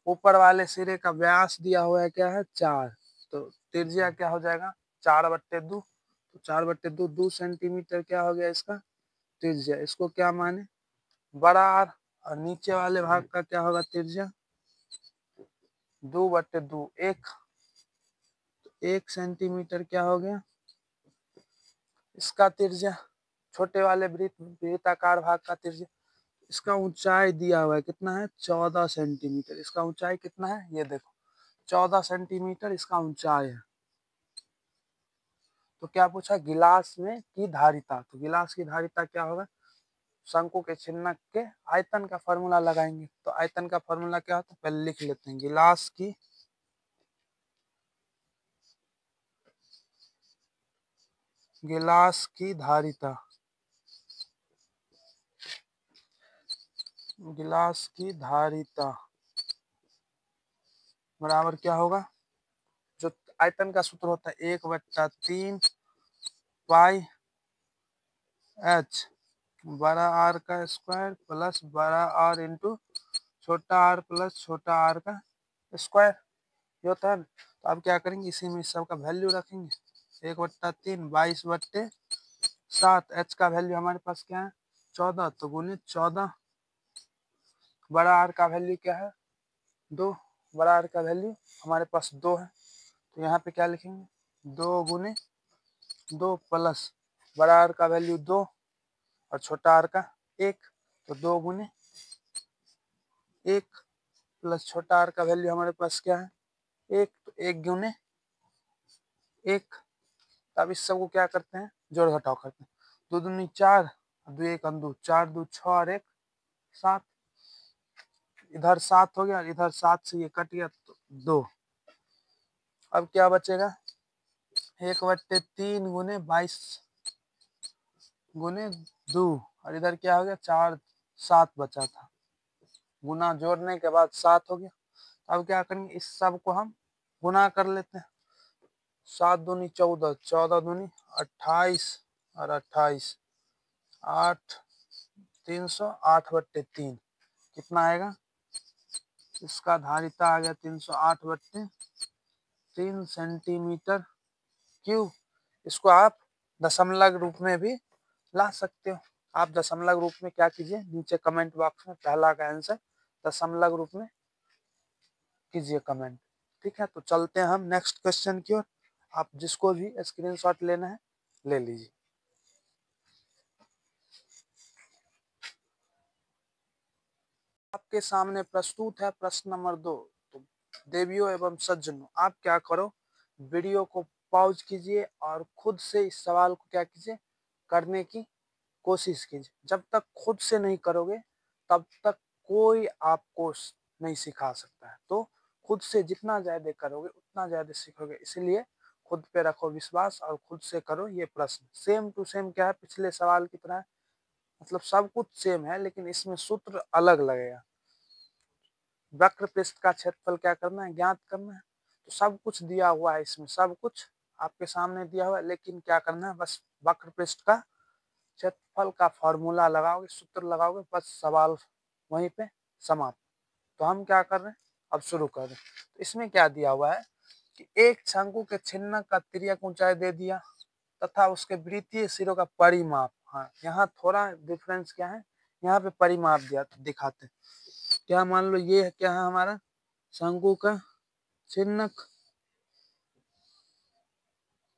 ऊपर वाले सिरे का व्यास दिया हुआ है क्या है 4, तो त्रिज्या क्या हो जाएगा 4/2, तो 4/2 2 सेंटीमीटर क्या हो गया इसका त्रिज्या। इसको क्या माने बड़ा आर, और नीचे वाले भाग का क्या होगा त्रिज्या 2/2 1, तो 1 सेंटीमीटर क्या हो गया इसका त्रिज्या। छोटे वाले वृत्ताकार भाग का त्रिज्या। इसका ऊंचाई दिया हुआ है कितना है 14 सेंटीमीटर। इसका ऊंचाई कितना है ये देखो 14 सेंटीमीटर इसका ऊंचाई है। तो क्या पूछा गिलास में की धारिता, तो गिलास की धारिता क्या होगा, शंकु के छिन्नक के आयतन का फॉर्मूला लगाएंगे। तो आयतन का फॉर्मूला क्या होता है पहले लिख लेते हैं, गिलास की धारिता, गिलास की धारिता बराबर क्या होगा, जो आयतन का सूत्र होता है 1/3 पाई एच बड़ा आर का स्क्वायर प्लस बड़ा आर इंटू छोटा आर प्लस छोटा आर का स्क्वायर, ये होता है। तो अब क्या करेंगे इसी में सबका वैल्यू रखेंगे 1/3 22/7, एच का वैल्यू हमारे पास क्या है 14, तो गुने 14, बड़ा आर का वैल्यू क्या है 2, बड़ा आर का वैल्यू हमारे पास 2 है, तो यहाँ पे क्या लिखेंगे 2 गुने 2 प्लस बड़ा आर का वैल्यू 2 और छोटा आर का 1, तो 2 गुने 1 प्लस छोटा आर का वैल्यू हमारे पास क्या है 1, तो 1 गुने 1। अब इस सबको क्या करते हैं जोड़ घटाव करते हैं, 2 दूनी 4, 2 1 2, 4 2 6 और 1 7, इधर 7 हो गया और इधर 7 से ये कट गया तो 2। अब क्या बचेगा 1/3 गुने 22 गुने 2, और इधर क्या हो गया 4 7 बचा था, गुना जोड़ने के बाद 7 हो गया। अब क्या करेंगे इस सब को हम गुना कर लेते हैं, 7 दूनी 14, 14 दूनी 28 और 28 8 308/3 कितना आएगा, इसका धारिता आ गया 308/3 सेंटीमीटर क्यूब। इसको आप दशमलव रूप में भी ला सकते हो। आप दशमलव रूप में क्या कीजिए नीचे कमेंट बॉक्स में पहला का आंसर दशमलव रूप में कीजिए कमेंट। ठीक है, तो चलते हैं हम नेक्स्ट क्वेश्चन की ओर। आप जिसको भी स्क्रीनशॉट लेना है ले लीजिए। आपके सामने प्रस्तुत है प्रश्न नंबर 2। तो देवियों एवं सज्जनों आप क्या करो वीडियो को पॉज कीजिए और खुद से इस सवाल को क्या कीजिए करने की कोशिश कीजिए। जब तक खुद से नहीं करोगे तब तक कोई आपको नहीं सिखा सकता है। तो खुद से जितना ज्यादा करोगे उतना ज्यादा सीखोगे, इसलिए खुद पे रखो विश्वास और खुद से करो ये प्रश्न। सेम टू सेम क्या है पिछले सवाल की तरह, मतलब सब कुछ सेम है लेकिन इसमें सूत्र अलग लगेगा। वक्र पृष्ठ का क्षेत्रफल क्या करना है ज्ञात करना है, तो सब कुछ दिया हुआ है इसमें, सब कुछ आपके सामने दिया हुआ है, लेकिन क्या करना है बस वक्र पृष्ठ का क्षेत्रफल का फॉर्मूला लगाओगे सूत्र लगाओगे बस सवाल वहीं पे समाप्त। तो हम क्या कर रहे हैं अब शुरू कर रहे हैं। तो इसमें क्या दिया हुआ है कि एक शंकु के छिन्नक का तिर्यक ऊंचाई दे दिया तथा उसके वृत्तीय सिरों का परिमाप। हाँ यहाँ थोड़ा डिफरेंस क्या है यहाँ पे परिमाप दिया तो दिखाते हैं। क्या मान लो ये क्या है हमारा शंकु का चिन्हक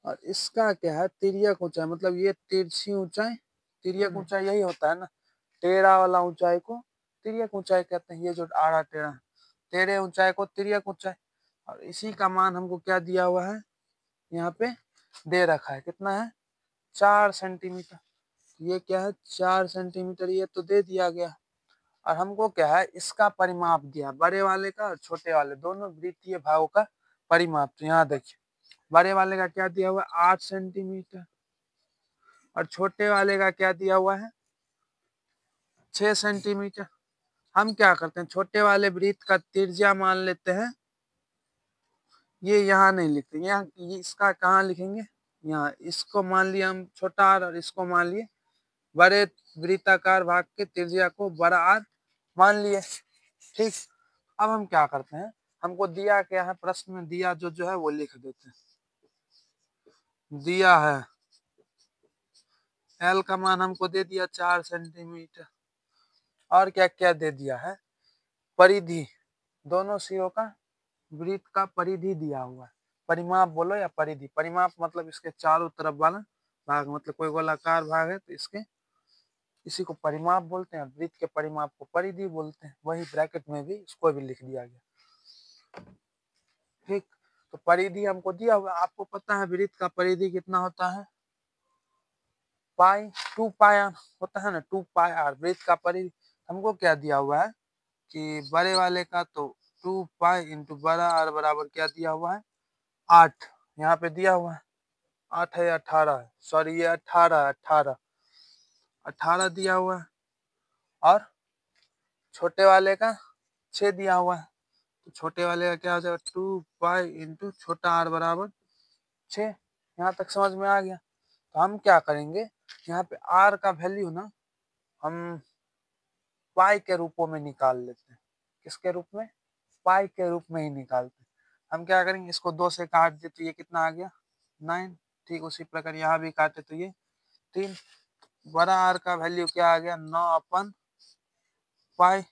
और इसका क्या है तिर्यक ऊंचाई, मतलब ये तिरछी ऊंचाई, तिर्यक ऊंचाई यही होता है ना, टेढ़ा वाला ऊंचाई को तिर्यक ऊंचाई कहते हैं। ये जो आड़ा टेढ़ा टेढ़े ऊंचाई को तिर्यक ऊंचाई, और इसी का मान हमको क्या दिया हुआ है यहाँ पे दे रखा है, कितना है 4 सेंटीमीटर। ये क्या है 4 सेंटीमीटर, ये तो दे दिया गया। और हमको क्या है इसका परिमाप दिया, बड़े वाले का और छोटे वाले दोनों वृत्तीय भागों का परिमाप। तो यहाँ देखिए बड़े वाले का क्या दिया हुआ है 8 सेंटीमीटर और छोटे वाले का क्या दिया हुआ है 6 सेंटीमीटर। हम क्या करते हैं छोटे वाले वृत्त का त्रिज्या मान लेते हैं, ये यहाँ नहीं लिखते, यहाँ इसका कहाँ लिखेंगे यहाँ, इसको मान लिया हम छोटा आर और इसको मान लिए बड़े वृत्ताकार भाग के त्रिज्या को बड़ा आर मान लिए। ठीक, अब हम क्या करते हैं, हमको दिया क्या है प्रश्न में दिया जो है वो लिख देते हैं। दिया है एल का मान हमको दे दिया 4 सेंटीमीटर और क्या क्या दे दिया है परिधि, दोनों सिरों का वृत्त का परिधि दिया हुआ है। परिमाप बोलो या परिधि, परिमाप मतलब इसके चारों तरफ वाला भाग, मतलब कोई गोलाकार भाग है तो इसके इसी को परिमाप बोलते हैं, वृत्त के परिमाप को परिधि बोलते हैं। वही ब्रैकेट में भी इसको भी लिख दिया गया। ठीक, तो परिधि हमको दिया हुआ, आपको पता है वृत्त का परिधि कितना होता है पाई 2 पाई आर होता है ना, 2 पाई आर वृत्त का परिधि। हमको क्या दिया हुआ है कि बड़े वाले का तो 2 पाई इंटू बड़ा आर बराबर क्या दिया हुआ है 8, यहाँ पे दिया हुआ है 8 है 18 है, सॉरी ये 18 दिया हुआ है और छोटे वाले का 6 दिया हुआ है। तो छोटे वाले का क्या हो जाएगा 2 पाई इंटू छोटा आर बराबर 6। यहाँ तक समझ में आ गया। तो हम क्या करेंगे यहाँ पे आर का वैल्यू ना हम पाई के रूपों में निकाल लेते हैं। किसके रूप में पाई के रूप में ही निकालते हैं। हम क्या करेंगे इसको 2 से काट दे तो ये कितना आ गया 9। ठीक उसी प्रकार यहाँ भी काटे तो ये 3। बड़ा आर का वैल्यू क्या आ गया 9/पाई,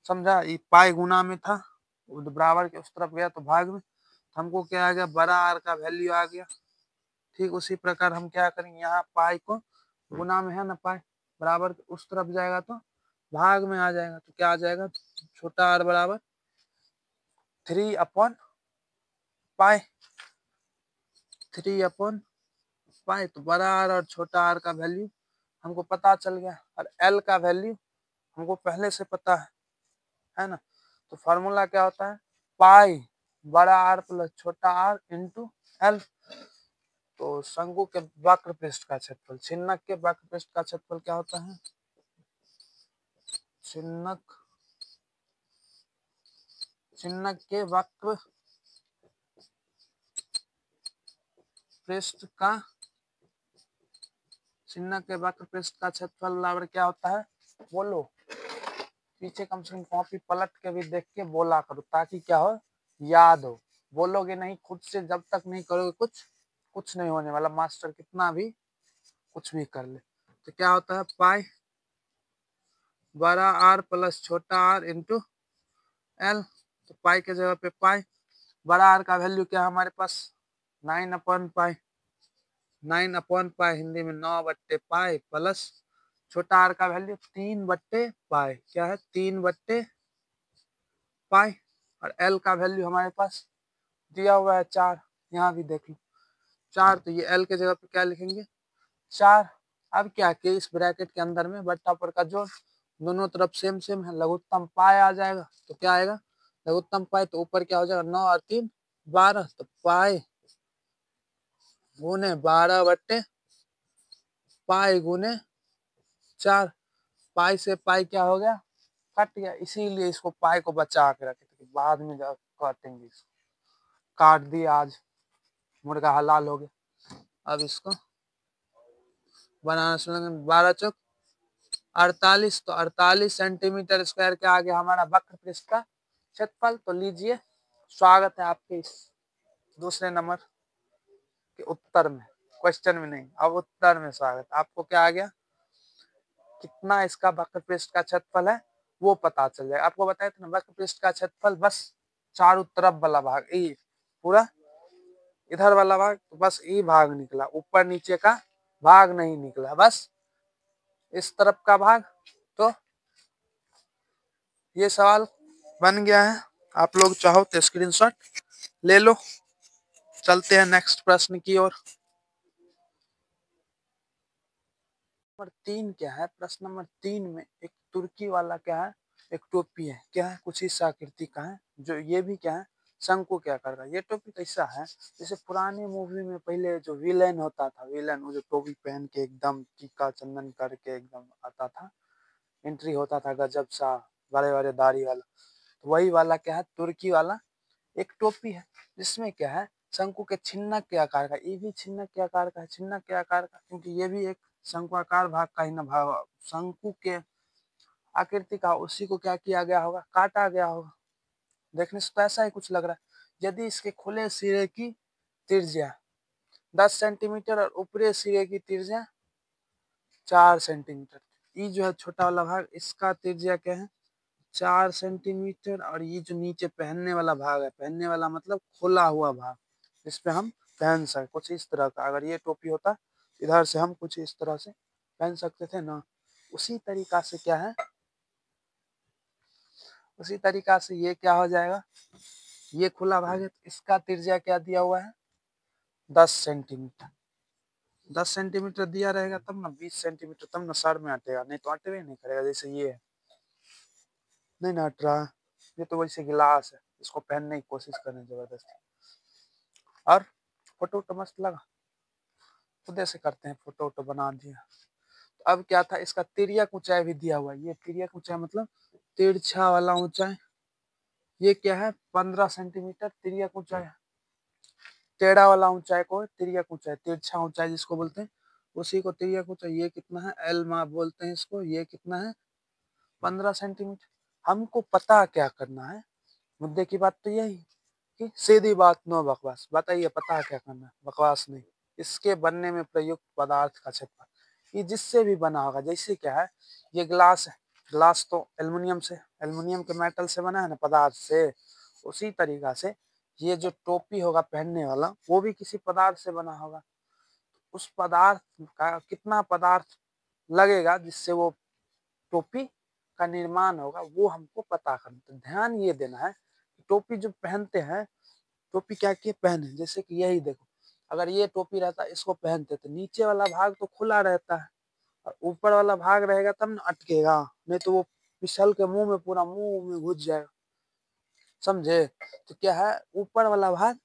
समझा, ये पाई गुना में था बराबर के उस तरफ गया तो भाग में, हमको क्या आ गया बड़ा आर का वैल्यू आ गया। ठीक उसी प्रकार हम क्या करेंगे यहाँ पाई को गुना में है ना पाई बराबर उस तरफ जाएगा तो भाग में आ जाएगा, तो क्या आ जाएगा छोटा आर बराबर 3/पाई, 3/पाई। तो बड़ा आर और छोटा आर का वैल्यू हमको पता चल गया और एल का वैल्यू हमको पहले से पता है ना। तो फॉर्मूला क्या होता है पाई बड़ा आर प्लस छोटा आर इंटू एल। तो शंकु के वक्र पृष्ठ का क्षेत्रफल, छिन्नक के वक्र पृष्ठ का क्षेत्रफल क्या होता है छिन्नक के वक्र पृष्ठ का छिन्नक के वक्र पृष्ठ का क्षेत्रफल बराबर क्या होता है बोलो, पीछे कम से कम कॉपी पलट के भी देख के बोला करो ताकि क्या हो याद हो। बोलोगे नहीं खुद से जब तक नहीं करोगे कुछ नहीं होने वाला, मास्टर कितना भी कुछ भी कर ले। तो क्या होता है पाई बड़ा आर प्लस छोटा आर इंटू एल। तो पाई के जगह पे पाई, बड़ा आर का वैल्यू क्या है हमारे पास 9/पाई, 9/पाई हिंदी में 9/पाई प्लस छोटा आर का वैल्यू 3/पाई, क्या है 3/पाई और एल का वैल्यू हमारे पास दिया हुआ है 4, यहाँ भी देख लो 4। तो ये एल के जगह पे क्या लिखेंगे 4। अब क्या कि इस ब्रैकेट के अंदर में बट्टा पर का जोड़ दोनों तरफ सेम सेम है, लघुत्तम पाई आ जाएगा। तो क्या आएगा लघुत्तम पाई, तो ऊपर क्या हो जाएगा 9 और 3 12, तो पाई गुने 12/पाई गुने 4। पाई से पाई क्या हो गया कट गया, इसीलिए इसको पाई को बचा के रखे थे बाद में जा काटेंगे। इसको काट दिया आज मुर्गा हलाल हो गया। अब इसको बनाना शुरू 12 चौक 48, तो 48 सेंटीमीटर स्क्वायर के आगे हमारा वक्र पृष्ठ का क्षेत्रफल। तो लीजिए स्वागत है आपके इस दूसरे नंबर के उत्तर में, क्वेश्चन में नहीं अब उत्तर में स्वागत। आपको क्या आ गया कितना इसका वक्र पृष्ठ का क्षेत्रफल है वो पता चल जाएगा। आपको बताया था ना वक्र पृष्ठ का क्षेत्रफल बस चारों तरफ वाला भाग ई पूरा इधर वाला भाग तो बस ई भाग निकला, ऊपर नीचे का भाग नहीं निकला, बस इस तरफ का भाग। तो ये सवाल बन गया है, आप लोग चाहो तो स्क्रीनशॉट ले लो। चलते हैं नेक्स्ट प्रश्न की ओर। नंबर 3 क्या है? प्रश्न नंबर 3 में एक तुर्की वाला क्या है, एक टोपी है, क्या है, कुछ इस आकृति का है, जो ये भी क्या है, शंकु के आकार का। ये टोपी कैसा है, जैसे पुराने मूवी में पहले जो विलेन होता था, विलेन वो जो टोपी पहन के एकदम टीका चंदन करके एकदम आता था, एंट्री होता था गजब सा, बड़े बड़े दाढ़ी वाला, तो वही वाला क्या है, तुर्की वाला एक टोपी है, जिसमें क्या है, शंकु के छिन्नक के आकार का। ये भी छिन्नक के आकार का है, छिन्नक के आकार का, क्योंकि ये भी एक शंकुआकार भाग का ही ना भाग, शंकु के आकृति का, उसी को क्या किया गया होगा, काटा गया होगा। देखने से तो ऐसा ही कुछ लग रहा है। यदि इसके खुले सिरे की त्रिज्या 10 सेंटीमीटर और ऊपरी सिरे की त्रिज्या 4 सेंटीमीटर, ये जो है छोटा वाला भाग, इसका त्रिज्या क्या है, 4 सेंटीमीटर, और ये जो नीचे पहनने वाला भाग है, पहनने वाला मतलब खुला हुआ भाग, जिसपे हम पहन सकते, कुछ इस तरह का। अगर ये टोपी होता इधर से हम कुछ इस तरह से पहन सकते थे ना, उसी तरीका से क्या है, उसी तरीका से ये क्या हो जाएगा, ये खुला भाग है, तो इसका त्रिज्या क्या दिया हुआ है, 10 सेंटीमीटर। 10 सेंटीमीटर दिया रहेगा तब ना, 20 सेंटीमीटर तब ना सर में अटेगा, नहीं तो अटवे नहीं करेगा। जैसे ये है, नहीं ना अट रहा, ये तो वैसे गिलास है, इसको पहनने की कोशिश करें जबरदस्ती। और फोटो तो मस्त लगा, खुद ऐसे करते हैं, फोटो वोटो बना दिया। तो अब क्या था, इसका तिर्यक ऊंचाई भी दिया हुआ है, ये तिर्यक ऊंचाई मतलब तिरछा वाला ऊंचाई, ये क्या है, 15 सेंटीमीटर तिर्यक ऊंचाई है। टेढ़ा वाला ऊंचाई को तिर्यक ऊंचाई, तिरछा ऊंचाई जिसको बोलते हैं, उसी को तिर्यक ऊंचाई। ये कितना है, एल माप बोलते हैं इसको, ये कितना है, 15 सेंटीमीटर। हमको पता क्या करना है, मुद्दे की बात तो यही कि सीधी बात, नो बकवास। बताइए पता क्या करना है, बकवास नहीं। इसके बनने में प्रयुक्त पदार्थ का क्षेत्रफल, ये जिससे भी बना होगा, जैसे क्या है, ये ग्लास है, ग्लास तो एल्युमिनियम से, एल्युमिनियम के मेटल से बना है ना, पदार्थ से। उसी तरीका से ये जो टोपी होगा पहनने वाला, वो भी किसी पदार्थ से बना होगा। उस पदार्थ का कितना पदार्थ लगेगा जिससे वो टोपी का निर्माण होगा, वो हमको पता करना। तो ध्यान ये देना है, टोपी जो पहनते हैं, टोपी क्या किए पहने, जैसे कि यही देखो, अगर ये टोपी रहता, इसको पहनते तो नीचे वाला भाग तो खुला रहता है, और ऊपर वाला भाग रहेगा तब ना अटकेगा, नहीं तो वो फिसल के मुंह में, पूरा मुंह में घुस जाएगा, समझे। तो क्या है, ऊपर वाला भाग,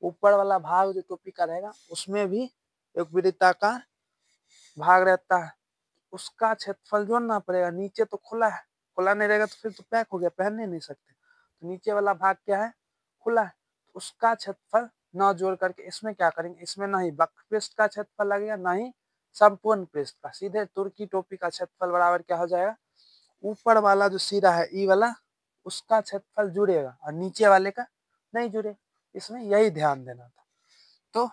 ऊपर वाला भाग जो टोपी का रहेगा, उसमें भी एक वृत्ताकार भाग रहता है, उसका क्षेत्रफल जोड़ना पड़ेगा। नीचे तो खुला है, खुला नहीं रहेगा तो फिर तो पैक हो गया, पहन ही नहीं सकते। तो नीचे वाला भाग क्या है, खुला है, उसका क्षेत्रफल न जोड़ करके इसमें क्या करेंगे, इसमें ना ही वक्र पृष्ठ का क्षेत्रफल लगेगा, ना ही संपूर्ण पृष्ठ का। सीधे तुर्की टोपी का क्षेत्रफल बराबर क्या हो जाएगा, ऊपर वाला जो सिरा है ई वाला, उसका क्षेत्रफल जुड़ेगा और नीचे वाले का नहीं जुड़े। इसमें यही ध्यान देना था। तो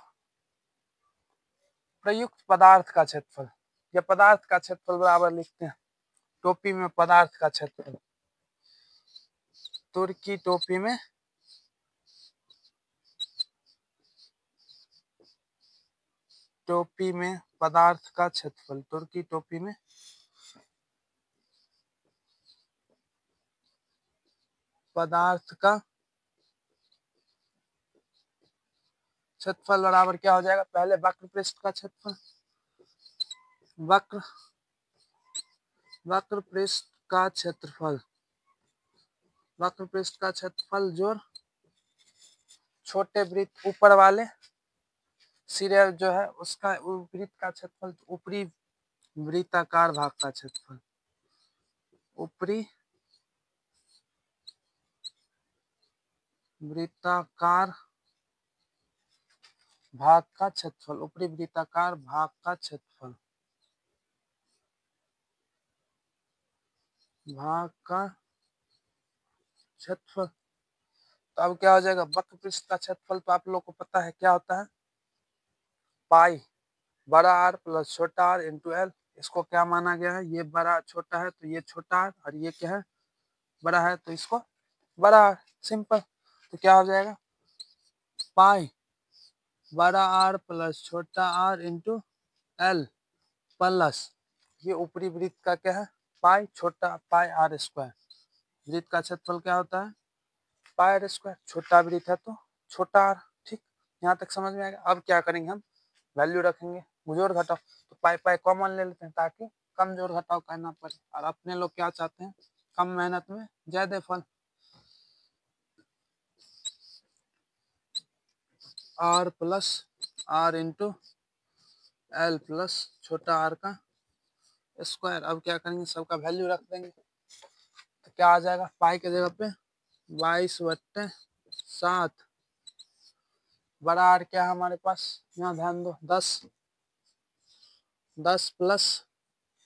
प्रयुक्त पदार्थ का क्षेत्रफल या पदार्थ का क्षेत्रफल बराबर लिखते हैं, टोपी में पदार्थ का क्षेत्रफल, तुर्की टोपी में पदार्थ का क्षेत्रफल, तुर्की टोपी में पदार्थ का क्षेत्रफल बराबर क्या हो जाएगा, पहले वक्र पृष्ठ का क्षेत्रफल, वक्र वक्र पृष्ठ का क्षेत्रफल, वक्र पृष्ठ का क्षेत्रफल जोड़ छोटे वृत्त ऊपर वाले सिरे जो है उसका वृत्त का क्षेत्रफल, ऊपरी वृत्ताकार भाग का क्षेत्रफल, ऊपरी वृत्ताकार भाग का क्षेत्रफल, ऊपरी वृत्ताकार भाग का क्षेत्रफल, भाग का क्षेत्रफल। तो अब क्या हो जाएगा, वक्र पृष्ठ का क्षेत्रफल तो आप लोग को पता है क्या होता है, पाई बड़ा आर प्लस छोटा आर इंटू एल। इसको क्या माना गया है, ये बड़ा छोटा है तो ये छोटा है, और ये क्या है बड़ा है तो इसको बड़ा है। सिंपल। तो क्या हो जाएगा, पाई बड़ा आर प्लस छोटा आर इंटू एल प्लस ये ऊपरी वृत्त का क्या है, पाई छोटा पाई आर स्क्वायर। वृत्त का क्षेत्रफल क्या होता है, पाई आर स्क्वायर। छोटा वृत्त है तो छोटा आर। ठीक, यहाँ तक समझ में आएगा। अब क्या करेंगे हम, वैल्यू रखेंगे, जोड़ घटाओ। तो पाई पाई कॉमन ले लेते हैं ताकि कम जोड़ घटाव करना पड़े। और अपने लोग क्या चाहते हैं, कम मेहनत में ज्यादा फल। R plus R into L plus छोटा आर का स्क्वायर। अब क्या करेंगे, सबका वैल्यू रख देंगे। तो क्या आ जाएगा, पाई के जगह पे 22/7 बड़ा आर क्या है हमारे पास, यहाँ ध्यान दो, 10 प्लस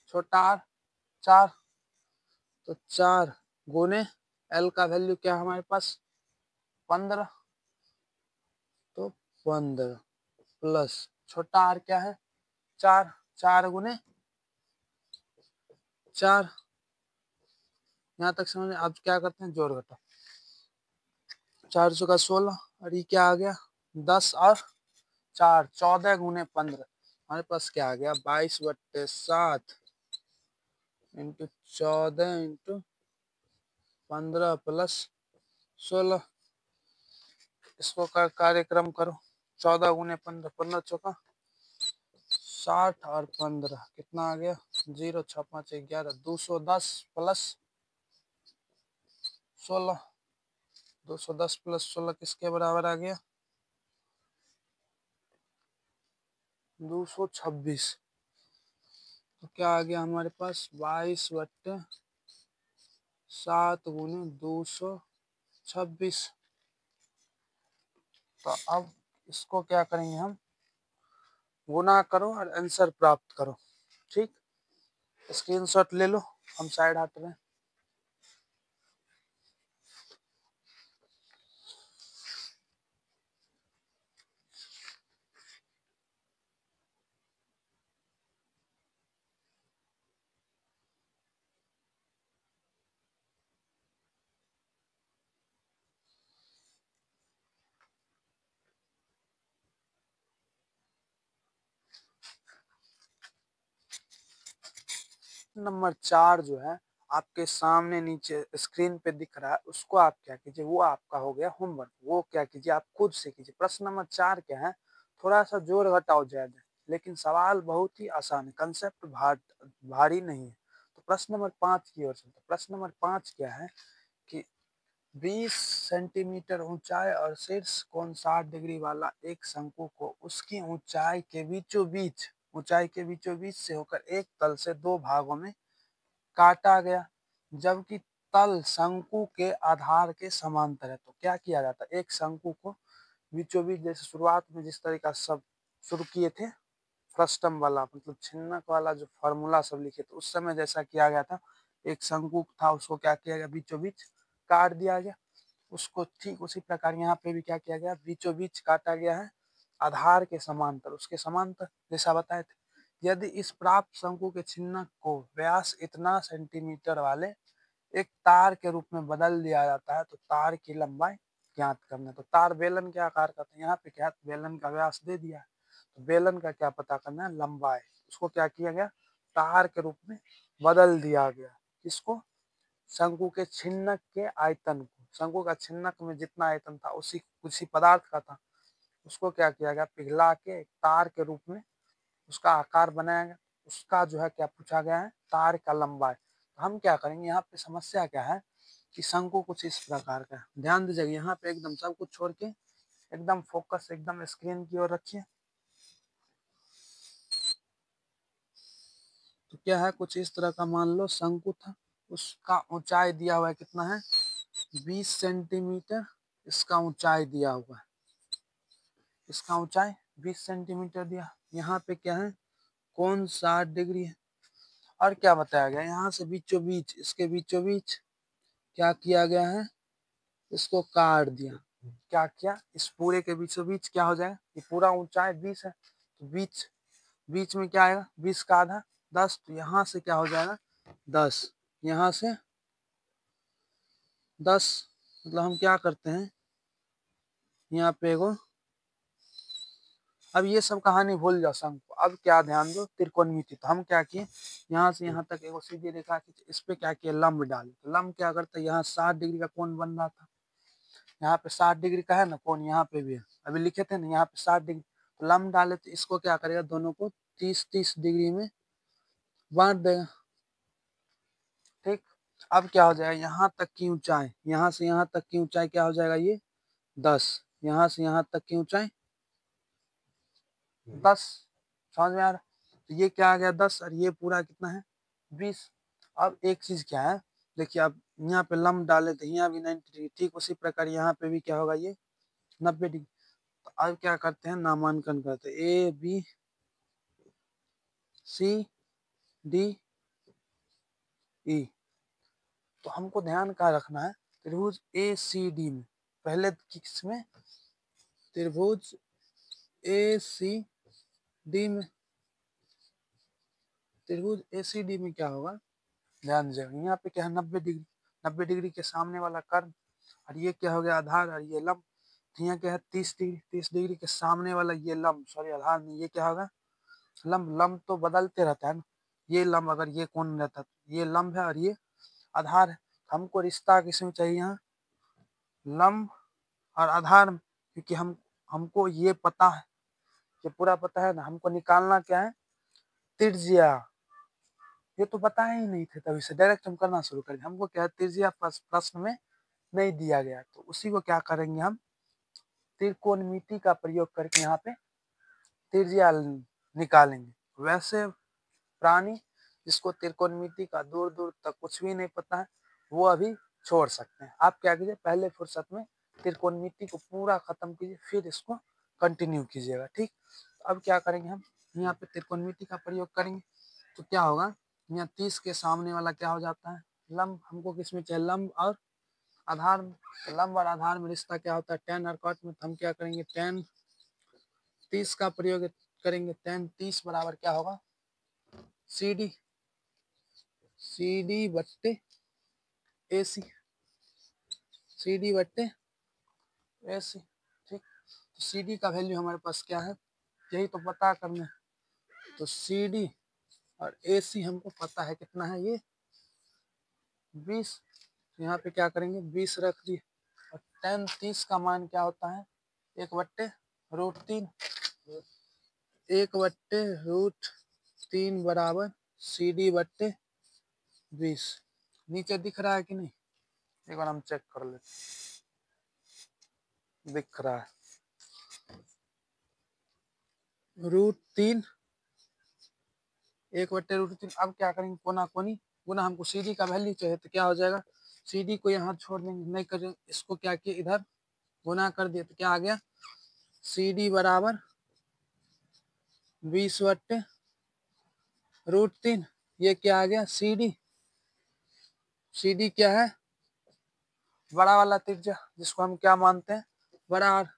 छोटा आर 4। तो 4 गुने एल का वैल्यू क्या है हमारे पास 15। तो 15 प्लस छोटा आर क्या है 4। 4 गुने 4। यहाँ तक समझ। अब क्या करते हैं, जोड़ घटाओ। 4 चौका 16 और ये क्या आ गया 10 और 4 14 गुने 15। हमारे पास क्या आ गया 22/7 इंटू 14 इंटू 15 प्लस 16। इसको कार्यक्रम करो। 14 गुने 15, 15 चौका 60 और 15 कितना आ गया 0 6 5 11 210 प्लस 16। 210 प्लस 16 किसके बराबर आ गया 226। तो क्या आ गया हमारे पास 22/7 गुने 226। तो अब इसको क्या करेंगे हम, गुना करो और आंसर प्राप्त करो। ठीक, स्क्रीनशॉट ले लो, हम साइड हट रहे हैं। नंबर 4 जो है आपके सामने नीचे स्क्रीन पे दिख रहा है, उसको आप क्या कीजिए, वो आपका हो गया होमवर्क। वो क्या कीजिए, आप खुद से कीजिए। प्रश्न नंबर 4 क्या है, थोड़ा सा जोड़ घटाओ ज्यादा है, लेकिन सवाल बहुत ही आसान है, कंसेप्ट भारी नहीं है। तो प्रश्न नंबर 5 की ओर चलते। प्रश्न नंबर 5 क्या है कि 20 सेंटीमीटर ऊंचाई और शीर्ष कोण 60 डिग्री वाला एक शंकु को उसकी ऊंचाई के बीचों बीच से होकर एक तल से दो भागों में काटा गया, जबकि तल शंकु के आधार के समांतर है। तो क्या किया जाता है, एक शंकु को बीचों बीच, जैसे शुरुआत में जिस तरीका सब शुरू किए थे, फ्रस्टम वाला मतलब छिन्नक वाला जो फॉर्मूला सब लिखे थे, उस समय जैसा किया गया था, एक शंकु था उसको क्या किया गया बीचों बीच काट दिया गया। उसको ठीक उसी प्रकार यहाँ पे भी क्या किया गया, बीचों बीच काटा गया है आधार के समांतर, उसके समांतर जैसा बताए थे। यदि इस प्राप्त शंकु के छिन्नक को व्यास इतना सेंटीमीटर वाले एक तार के रूप में बदल दिया जाता है तो तार की लंबाई ज्ञात करना। तो तार बेलन के आकार का था, यहाँ पे क्या बेलन का व्यास दे दिया है, तो बेलन का क्या पता करना है, लंबाई। उसको क्या किया गया, तार के रूप में बदल दिया गया। इसको शंकु के छिन्नक के आयतन को, शंकु का छिन्नक में जितना आयतन था उसी पदार्थ का था, उसको क्या किया गया, पिघला के एक तार के रूप में उसका आकार बनाया गया। उसका जो है क्या पूछा गया है, तार का लंबाई। तो हम क्या करेंगे, यहाँ पे समस्या क्या है कि शंकु कुछ इस प्रकार का है। ध्यान दीजिएगा, यहाँ पे एकदम सब कुछ छोड़ के एकदम फोकस एकदम स्क्रीन की ओर रखिए। तो क्या है, कुछ इस तरह का मान लो शंकु था, उसका ऊंचाई दिया हुआ है कितना है 20 सेंटीमीटर, इसका ऊंचाई दिया हुआ है, इसका ऊंचाई 20 सेंटीमीटर दिया। यहाँ पे क्या है, कोण 60 डिग्री है। और क्या बताया गया, यहाँ से बीचों बीच, इसके बीचों बीच क्या किया गया है, इसको काट दिया। क्या किया, इस पूरे के बीचों बीच क्या हो जाएगा, ये पूरा ऊंचाई 20 है, तो बीच बीच में क्या आएगा 20 का आधा, 10, तो यहाँ से क्या हो जाएगा 10, यहाँ से 10, मतलब हम क्या करते हैं यहाँ पे एगो, अब ये सब कहानी भूल जाओ शंकु, अब क्या ध्यान दो त्रिकोणमिति। तो हम क्या किए, यहाँ से यहाँ तक एगो सीधी रेखा खींचे, इस पे क्या किए लंब डाले। तो लंब क्या करता है, यहाँ 60 डिग्री का कोण बन रहा था, यहाँ पे 60 डिग्री का है ना कोण, यहाँ पे भी है, अभी लिखे थे ना यहाँ पे 60 डिग्री। तो लंब डाले तो इसको क्या करेगा, दोनों को 30-30 डिग्री में बांट देगा। ठीक, अब क्या हो जाएगा, यहाँ तक की ऊंचाई, यहाँ से यहाँ तक की ऊंचाई क्या हो जाएगा, ये 10, यहाँ से यहाँ तक की ऊंचाई 10, समझ में आ रहा। तो ये क्या आ गया 10, और ये पूरा कितना है 20। अब एक चीज क्या है, देखिए अब यहाँ पे लंब डाले तो यहाँ भी 90 डिग्री, ठीक उसी प्रकार यहाँ पे भी क्या होगा, ये 90 डिग्री। तो अब क्या करते हैं, नामांकन करते हैं, A B C D E. तो हमको ध्यान क्या रखना है, त्रिभुज ए सी डी में, पहले किसमें, त्रिभुज ए सी डी में, त्रिभुज ए सी डी में क्या होगा, ध्यान दीजिएगा, यहाँ पे क्या है 90 डिग्री, 90 डिग्री के सामने वाला कर्व, और ये क्या हो गया आधार, और ये लंब। तो यहाँ क्या है 30 डिग्री, 30 डिग्री के सामने वाला ये लंब, सॉरी आधार नहीं, ये क्या होगा लंब। लंब तो बदलते रहता है ना, ये लंब अगर ये कोण रहता तो ये लंब है और ये आधार है। हमको रिश्ता किसमें चाहिए, यहाँ लंब और आधार में, क्योंकि हमको ये पता है, ये पूरा पता है ना, हमको निकालना क्या है त्रिज्या। ये तो पता ही नहीं थे, तभी से डायरेक्ट हम करना शुरू कर दिए। हमको क्या है त्रिज्या प्रश्न में नहीं दिया गया, तो उसी को क्या करेंगे हम त्रिकोणमिति का प्रयोग करके यहाँ पे त्रिज्या निकालेंगे। वैसे प्राणी जिसको त्रिकोणमिति का दूर दूर तक कुछ भी नहीं पता है, वो अभी छोड़ सकते हैं। आप क्या कीजिए, पहले फुर्सत में त्रिकोणमिति को पूरा खत्म कीजिए, फिर इसको कंटिन्यू कीजिएगा। ठीक, अब क्या करेंगे, हम यहाँ पे त्रिकोणमिति का प्रयोग करेंगे। तो क्या होगा, यहाँ 30 के सामने वाला क्या हो जाता है लंब, हमको किसमें चाहिए लंब और आधार में। तो लंब और आधार में रिश्ता क्या होता है tan और cot में। तो हम क्या करेंगे tan 30 का प्रयोग करेंगे, tan 30 बराबर क्या होगा सी डी बट्टे ए सी, सी डी बट्टे ए सी। ठीक, तो सी डी का वैल्यू हमारे पास क्या है, यही तो पता करना है। तो सी डी और ए सी हमको पता है कितना है, ये 20। तो यहाँ पे क्या करेंगे 20 रख दिए, और tan 30 का मान क्या होता है 1/√3, 1/√3 बराबर सी डी बट्टे 20। नीचे दिख रहा है कि नहीं, एक बार हम चेक कर लेते, दिख रहा है √3, 1/√3। अब क्या करेंगे कोना कोनी गुना, हमको सी डी का वैल्यू चाहिए, तो क्या हो जाएगा सी डी को यहाँ छोड़ देंगे, नहीं करेंगे इसको, क्या किए इधर गुना कर दिए, तो क्या आ गया सी डी बराबर 20/√3। ये क्या आ गया सी डी, सी डी क्या है बड़ा वाला त्रिज्या, जिसको हम क्या मानते हैं बड़ा आर।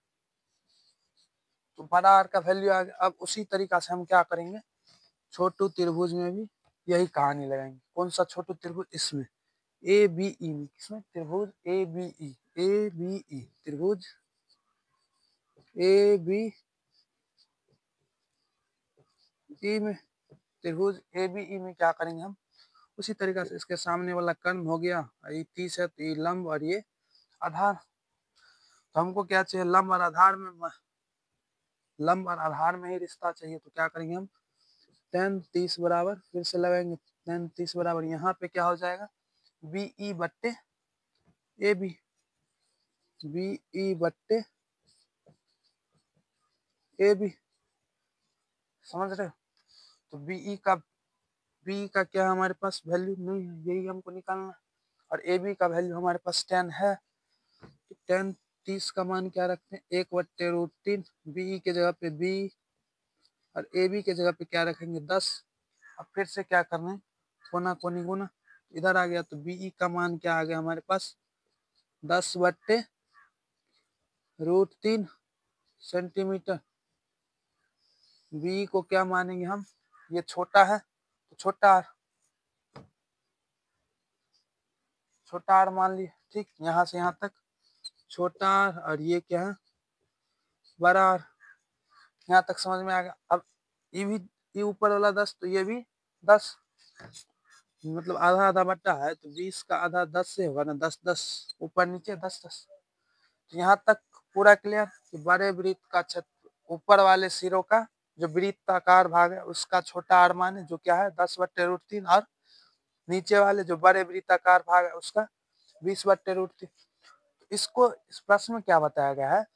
तो बड़ा आर का वैल्यू आ गया। अब उसी तरीका से हम क्या करेंगे छोटू त्रिभुज में भी यही कहानी लगाएंगे। कौन सा छोटू त्रिभुज, इसमें ए बी ई में, किसमें त्रिभुज A B E, A B E त्रिभुज ए बी ई में, त्रिभुज ए बी ई में क्या करेंगे हम उसी तरीका से, इसके सामने वाला कर्म हो गया, ये 30 है तो ये लंब और ये आधार। तो हमको क्या चाहिए लंब और आधार में, लंब और आधार में ही रिश्ता चाहिए। तो क्या करेंगे हम tan 30 बराबर, फिर से लगाएंगे tan 30 बराबर, यहाँ पे क्या हो जाएगा बी ई बट्टे ए बी, बी ई बट्टे ए बी, समझ रहे हो। तो बी का क्या हमारे पास वैल्यू नहीं है, यही हमको निकालना है। और ए बी का वैल्यू हमारे पास 10 है। तो tan 30 का मान क्या रखते हैं 1/√3, बी के जगह पे बी और ए बी के जगह पे क्या रखेंगे 10। अब फिर से क्या करना है कोना कोनी गुना, इधर आ गया तो बी का मान क्या आ गया हमारे पास 10/√3 सेंटीमीटर। बी को क्या मानेंगे हम, ये छोटा है तो छोटा आर मान लिए, ठीक, यहाँ से यहाँ तक छोटा आर, और ये क्या है, बड़ा आर। यहाँ तक समझ में आ गया। अब ये भी, ये ऊपर वाला 10 तो ये भी 10, मतलब आधा आधा बटा है, तो 20 का आधा 10 से होगा ना, 10 10 ऊपर नीचे 10 10। तो यहाँ तक पूरा क्लियर कि बड़े वृत्त का क्षेत्र, ऊपर वाले सिरों का जो वृत्ताकार भाग है उसका छोटा आर माने, जो क्या है 10/√3, और नीचे वाले जो बड़े वृत्ताकार भाग है उसका 20/√3। इसको इस प्रश्न में क्या बताया गया है,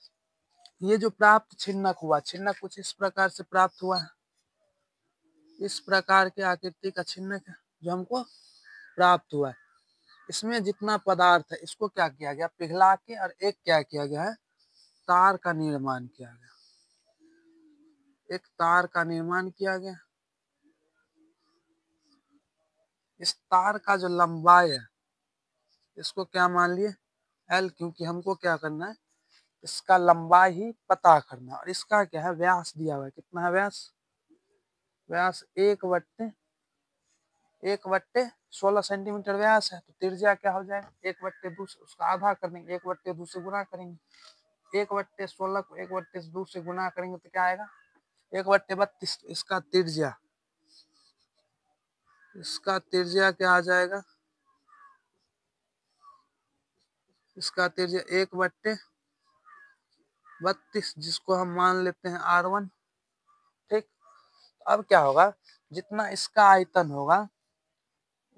ये जो प्राप्त छिन्नक हुआ, छिन्नक कुछ इस प्रकार से प्राप्त हुआ है, इस प्रकार के आकृति का छिन्नक है जो हमको प्राप्त हुआ है। इसमें जितना पदार्थ है इसको क्या किया गया, पिघला के, और एक क्या किया गया है, तार का निर्माण किया गया, एक तार का निर्माण किया गया। इस तार का जो लंबाई है इसको क्या मान लिए, L, क्योंकि हमको क्या करना है, इसका लंबाई ही पता करना है। और इसका क्या है, व्यास दिया हुआ है, कितना है व्यास, व्यास 1/16 सेंटीमीटर व्यास है। तो त्रिज्या क्या हो जाएगा, 1/2 से उसका आधा कर देंगे, 1/2 से गुना करेंगे, 1/16 को 1/2 से गुना करेंगे तो क्या आएगा, 1/32। इसका त्रिज्या, इसका त्रिज्या क्या आ जाएगा, इसका त्रिज्या 1/32, जिसको हम मान लेते हैं R1, ठीक। अब क्या होगा, जितना इसका आयतन होगा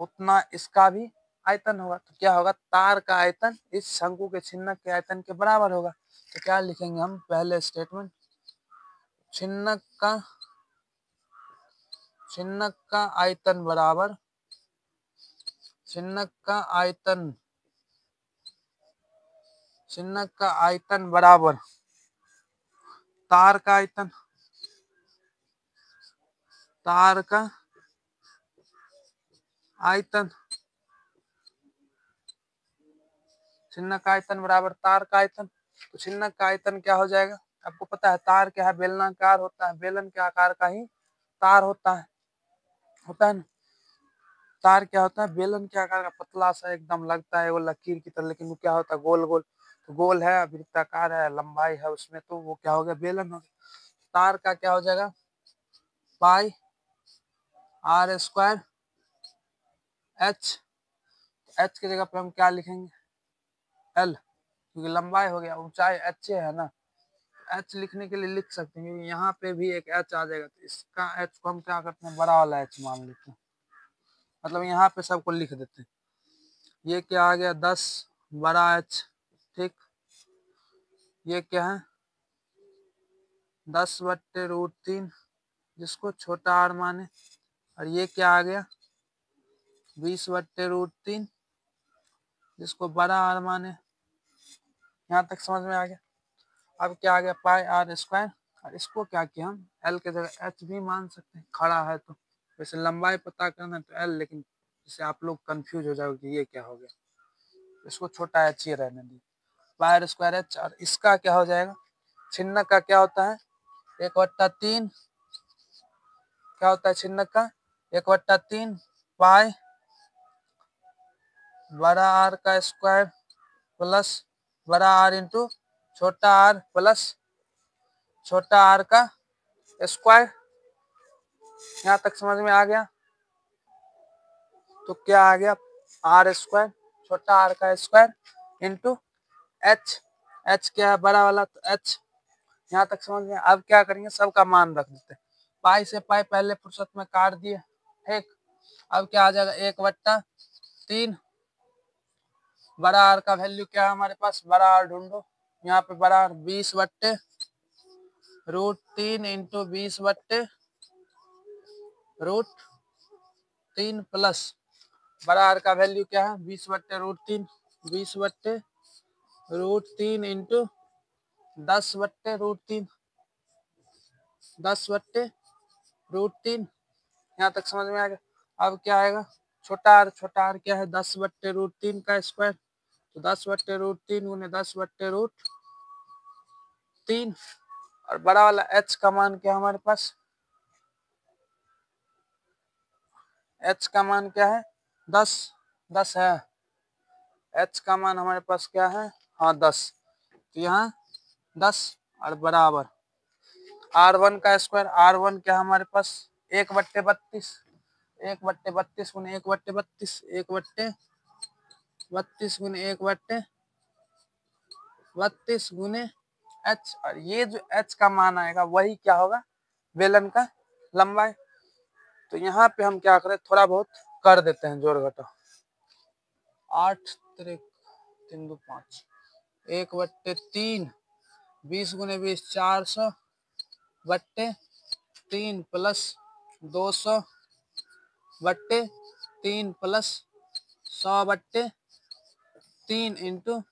उतना इसका भी आयतन होगा। तो क्या होगा, तार का आयतन इस शंकु के छिन्नक के आयतन के बराबर होगा। तो क्या लिखेंगे हम, पहले स्टेटमेंट, छिन्नक का आयतन बराबर, छिन्नक का आयतन बराबर तार का आयतन, तार का आयतन, छिन्नक का आयतन बराबर तार का आयतन। तो छिन्नक का आयतन क्या हो जाएगा, आपको पता है तार क्या है, बेलनाकार होता है, बेलन के आकार का ही तार होता है ना। तार क्या होता है, बेलन के आकार का, पतला सा एकदम लगता है वो लकीर की तरह, लेकिन वो क्या होता है, गोल गोल। तो गोल है, वृत्ताकार है, लंबाई है उसमें, तो वो क्या हो गया, बेलन हो गया। तार का क्या हो जाएगा, पाई R² H, H की जगह पे हम क्या लिखेंगे, L, क्योंकि लंबाई हो गया, ऊंचाई H है ना, H लिखने के लिए लिख सकते हैं, क्योंकि यहाँ पे भी एक H आ जाएगा, तो इसका H को हम क्या करते हैं, बड़ा वाला H मान लेते हैं, मतलब यहाँ पे सबको लिख देते हैं। ये क्या आ गया, 10 बड़ा H, ठीक। ये क्या है, 10/√3, जिसको छोटा आर माने। और ये क्या आ गया, 20/√3, जिसको बड़ा आर माने। यहाँ तक समझ में आ गया। अब क्या आ गया, पाई R², और इसको क्या किया हम, L के जगह H भी मान सकते हैं, खड़ा है तो। वैसे लंबाई पता करना तो L, लेकिन इससे आप लोग कंफ्यूज हो जाओगे कि ये क्या हो गया, इसको छोटा H ही रहने दी, पाई R²H। और इसका क्या हो जाएगा, छिन्नक का क्या होता है, 1/3, क्या होता है छिन्नक का, 1/3 पाई बड़ा आर का स्क्वायर प्लस बड़ा आर इंटू छोटा आर प्लस छोटा आर का स्क्वायर। यहाँ तक समझ में आ गया। तो क्या आ गया, R², छोटा आर का स्क्वायर इंटू H, H क्या है, बड़ा वाला, तो H। यहाँ तक समझ में। अब क्या करेंगे, सबका मान रख देते हैं, पाई से पाई पहले फुर्सत में काट दिए, ठीक। अब क्या आ जाएगा, 1/3, बड़ा आर का वैल्यू क्या है हमारे पास, बड़ा आर ढूंढो। यहाँ पे बड़ा आर 20/√3 इंटू 20/√3 प्लस बड़ा आर का वैल्यू क्या है, 20/√3, 20/√3 इंटू 10/√3, 10/√3। यहाँ तक समझ में आ गया। अब क्या आएगा, छोटा आर क्या है, 10/√3 का स्क्वायर, तो 10/√3 गुने 10/√3। और बड़ा वाला H का मान क्या हमारे पास, h का मान क्या है 10 10 है, h का मान हमारे पास क्या है, हाँ 10, तो यहाँ 10 और बराबर r1 का स्क्वायर, r1 क्या हमारे पास 1/32, 1/32 गुने 1/32, 1/32 गुने 1/32 गुने h, और ये जो h का मान आएगा वही क्या होगा, बेलन का लंबाई। तो यहाँ पे हम क्या करें, थोड़ा बहुत कर देते हैं जोड़ घटाव। 8 3 3 2 5, 1/3, 20 गुने 20 400/3 प्लस 200/3 प्लस 100/3 इंटू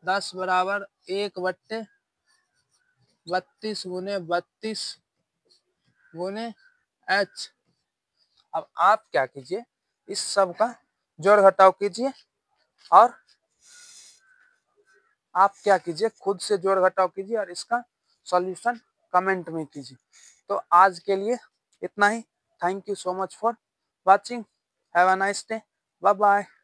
10 बराबर 1/32 गुने 32 गुने h। अब आप क्या कीजिए, इस सब का जोड़ घटाव कीजिए और आप क्या कीजिए, खुद से जोड़ घटाव कीजिए और इसका सॉल्यूशन कमेंट में कीजिए। तो आज के लिए इतना ही। Thank you so much for watching. Have a nice day. Bye bye.